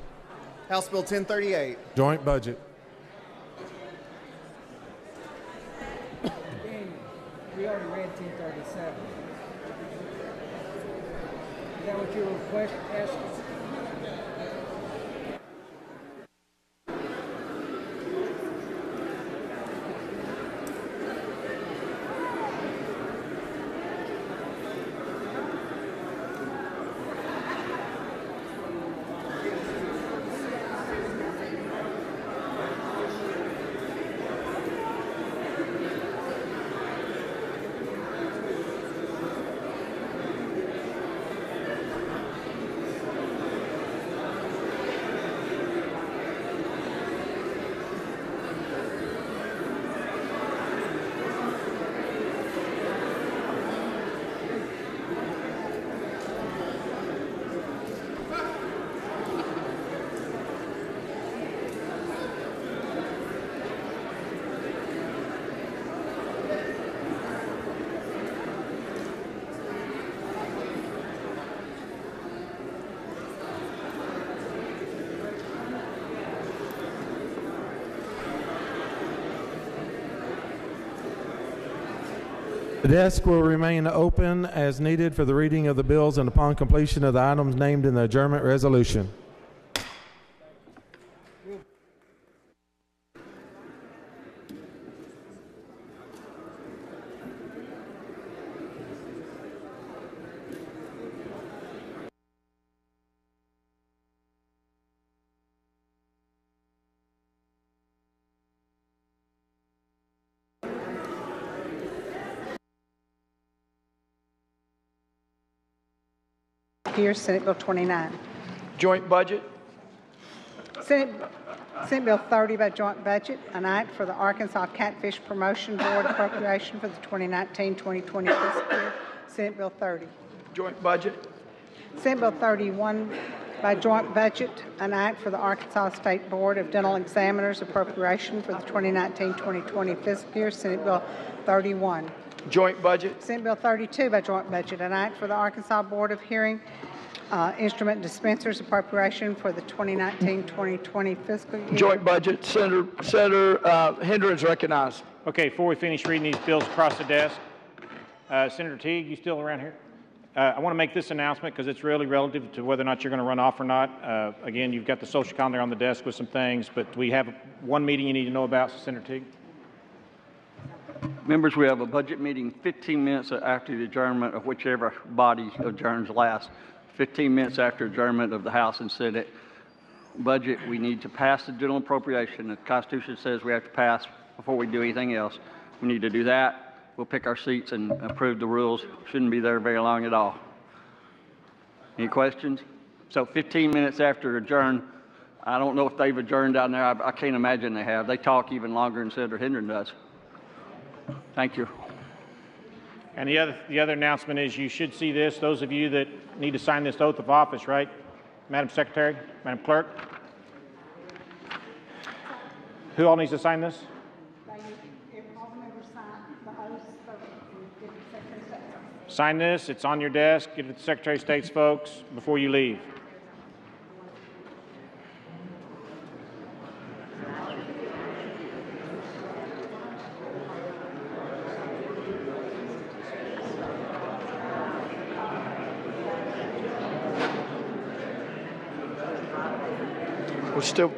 House Bill 1038. Joint budget. We already read 1037. Is that what you were asking? The desk will remain open as needed for the reading of the bills and upon completion of the items named in the adjournment resolution. year, Senate Bill 29. Joint budget. Senate Bill 30 by joint budget, an act for the Arkansas Catfish Promotion Board appropriation for the 2019-2020 fiscal year, Senate Bill 30. Joint budget. Senate Bill 31 by joint budget, an act for the Arkansas State Board of Dental Examiners appropriation for the 2019-2020 fiscal year, Senate Bill 31. Joint budget. Senate Bill 32 by joint budget, an act for the Arkansas Board of Hearing Instrument Dispensers appropriation for the 2019-2020 fiscal year. Joint budget. Senator Hendren is recognized. Okay, before we finish reading these bills across the desk, Senator Teague, you still around here? I want to make this announcement because it's really relative to whether or not you're going to run off or not. Again, you've got the social calendar on the desk with some things, but we have one meeting you need to know about, so Senator Teague. Members, we have a budget meeting 15 minutes after the adjournment of whichever body adjourns last. 15 minutes after adjournment of the House and Senate budget, we need to pass the general appropriation. The Constitution says we have to pass before we do anything else. We need to do that. We'll pick our seats and approve the rules. Shouldn't be there very long at all. Any questions? So 15 minutes after adjourn, I don't know if they've adjourned down there. I can't imagine they have. They talk even longer than Senator Hendren does. Thank you. And the other announcement is you should see this, those of you that need to sign this oath of office, right? Madam Secretary, Madam Clerk? Who all needs to sign this? Sign this. It's on your desk. Give it to the Secretary of State's folks before you leave. We're still.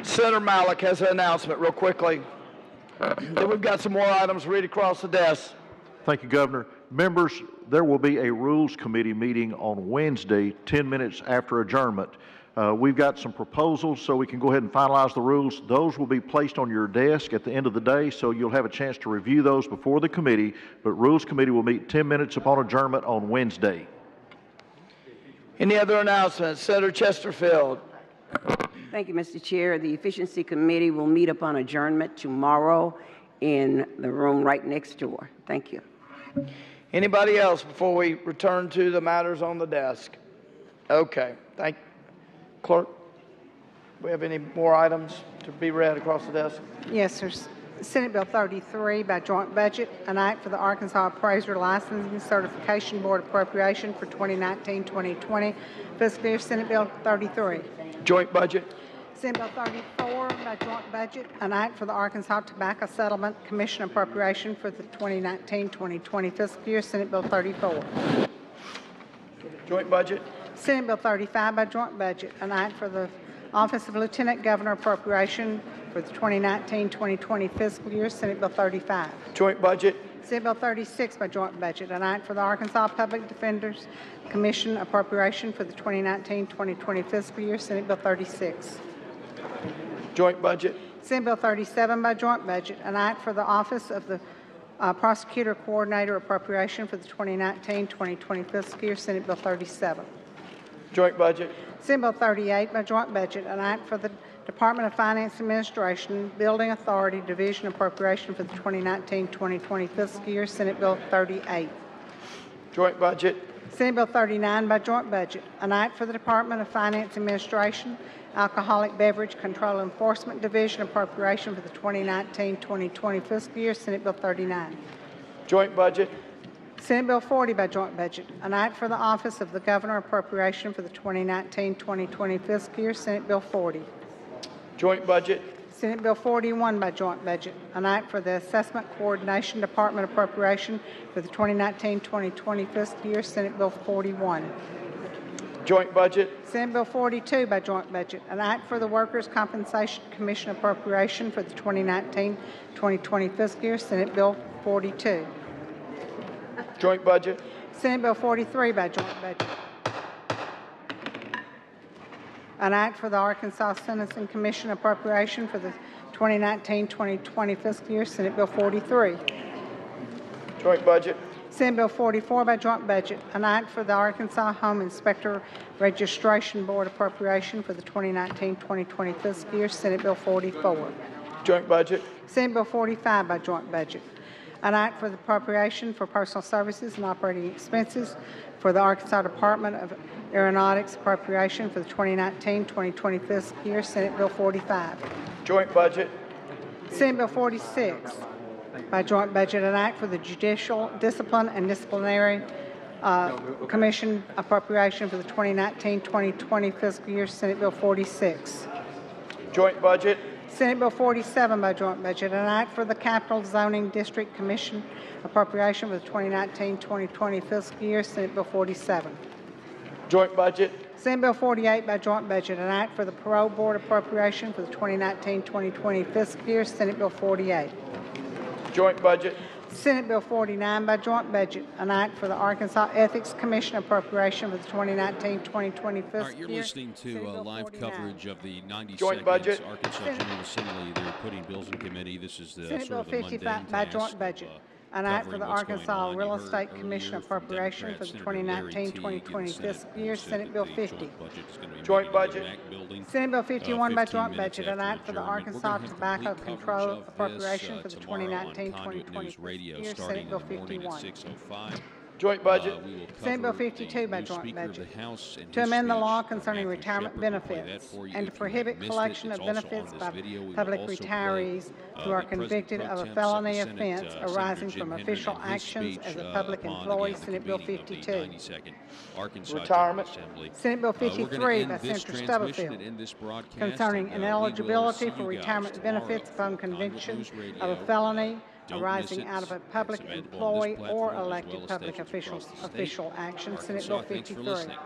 Senator Malik has an announcement real quickly. Then we've got some more items to read across the desk. Thank you, Governor. Members, there will be a Rules Committee meeting on Wednesday, 10 minutes after adjournment. We've got some proposals so we can go ahead and finalize the rules. Those will be placed on your desk at the end of the day, so you'll have a chance to review those before the committee. But Rules Committee will meet 10 minutes upon adjournment on Wednesday. Any other announcements? Senator Chesterfield. Thank you, Mr. Chair. The Efficiency Committee will meet upon adjournment tomorrow in the room right next door. Thank you. Anybody else before we return to the matters on the desk? Okay. Thank you. Clerk, do we have any more items to be read across the desk? Yes, sir. Senate Bill 33 by joint budget, an act for the Arkansas Appraiser Licensing Certification Board appropriation for 2019-2020 fiscal year, Senate Bill 33. Joint budget. Senate Bill 34 by joint budget, an act for the Arkansas Tobacco Settlement Commission appropriation for the 2019-2020 fiscal year, Senate Bill 34. Joint budget. Senate Bill 35 by joint budget, an act for the Office of Lieutenant Governor appropriation for the 2019-2020 fiscal year, Senate Bill 35. Joint budget. Senate Bill 36 by joint budget, an act for the Arkansas Public Defenders Commission appropriation for the 2019-2020 fiscal year, Senate Bill 36. Joint budget. Senate Bill 37 by joint budget, an act for the Office of the Prosecutor Coordinator appropriation for the 2019-2020 fiscal year, Senate Bill 37. Joint budget. Senate Bill 38 by joint budget, an act for the Department of Finance Administration Building Authority Division appropriation for the 2019-2020 fiscal year, Senate Bill 38. Joint budget. Senate Bill 39 by joint budget, an act for the Department of Finance Administration Alcoholic Beverage Control Enforcement Division appropriation for the 2019-2020 fiscal year, Senate Bill 39. Joint budget. Senate Bill 40 by joint budget, an act for the Office of the Governor appropriation for the 2019-2020 fiscal year, Senate Bill 40. Joint budget. Senate Bill 41 by joint budget, an act for the Assessment Coordination Department appropriation for the 2019-2020 fiscal year, Senate Bill 41. Joint budget. Senate Bill 42 by joint budget, an act for the Workers' Compensation Commission appropriation for the 2019-2020 fiscal year, Senate Bill 42. Joint budget. Senate Bill 43 by joint budget, an act for the Arkansas Sentencing Commission appropriation for the 2019-2020 fiscal year, Senate Bill 43. Joint budget. Senate Bill 44 by joint budget, an act for the Arkansas Home Inspector Registration Board appropriation for the 2019-2020 fiscal year, Senate Bill 44. Joint budget. Senate Bill 45 by joint budget, an act for the appropriation for personal services and operating expenses for the Arkansas Department of Aeronautics appropriation for the 2019-2020 fiscal year, Senate Bill 45. Joint budget. Senate Bill 46 by joint budget, an act for the Judicial Discipline and Disciplinary Commission appropriation for the 2019-2020 fiscal year, Senate Bill 46. Joint budget. Senate Bill 47 by joint budget, an act for the Capital Zoning District Commission appropriation for the 2019-2020 fiscal year, Senate Bill 47. Joint budget. Senate Bill 48 by joint budget, an act for the Parole Board appropriation for the 2019-2020 fiscal year, Senate Bill 48. Joint budget. Senate Bill 49 by joint budget, an act for the Arkansas Ethics Commission appropriation for the 2019-2020 fiscal year. All right, you're listening to live coverage of the 90 Joint seconds budget. Arkansas General Assembly. They're putting bills in committee. This is the Senate Bill sort of the 55 mundane by task joint of, budget, an act for covering the what's going Arkansas on. Real You heard Estate Commission earlier from appropriation for the Democrat Senator Larry Teague in 2019-2020 the Senate fiscal year, who said Senate that Bill the 50. Joint budget is going to be Joint meeting in the budget. MAC building, Senate Bill 51 by 15 joint minutes budget, an after act for the adjournment. We're Arkansas gonna have Tobacco complete Control coverage of this, appropriation for the tomorrow on 2019-2020 Conduit News Radio fiscal year, starting Senate Bill in the morning at 51. 6:05. Joint budget. We will Senate Bill cover 52 by the new joint Speaker of budget, the House and to his amend the speech. law concerning Matthew retirement Shepard will play that benefits for you and if to you prohibit have missed it. collection It's of also on benefits this by video. We will public also play, retirees who are the President convicted Pro of a Tem felony of the Senate, offense Senator arising Jim from Henry, official and his actions speech, as a public upon, employee, again, the Senate Bill convening of the 52. 92nd Arkansas Retirement. General Assembly. Senate Bill We're gonna 53 end by this Senator transmission Stubblefield and end this broadcast, concerning and, we will ineligibility see for you guys retirement tomorrow benefits upon for Conduit conviction News of Radio. a felony Don't arising miss it. out of a It's public available on this employee platform or as well elected as public stations across the state. official action, Senate Arkansas, Bill thanks for 53. listening.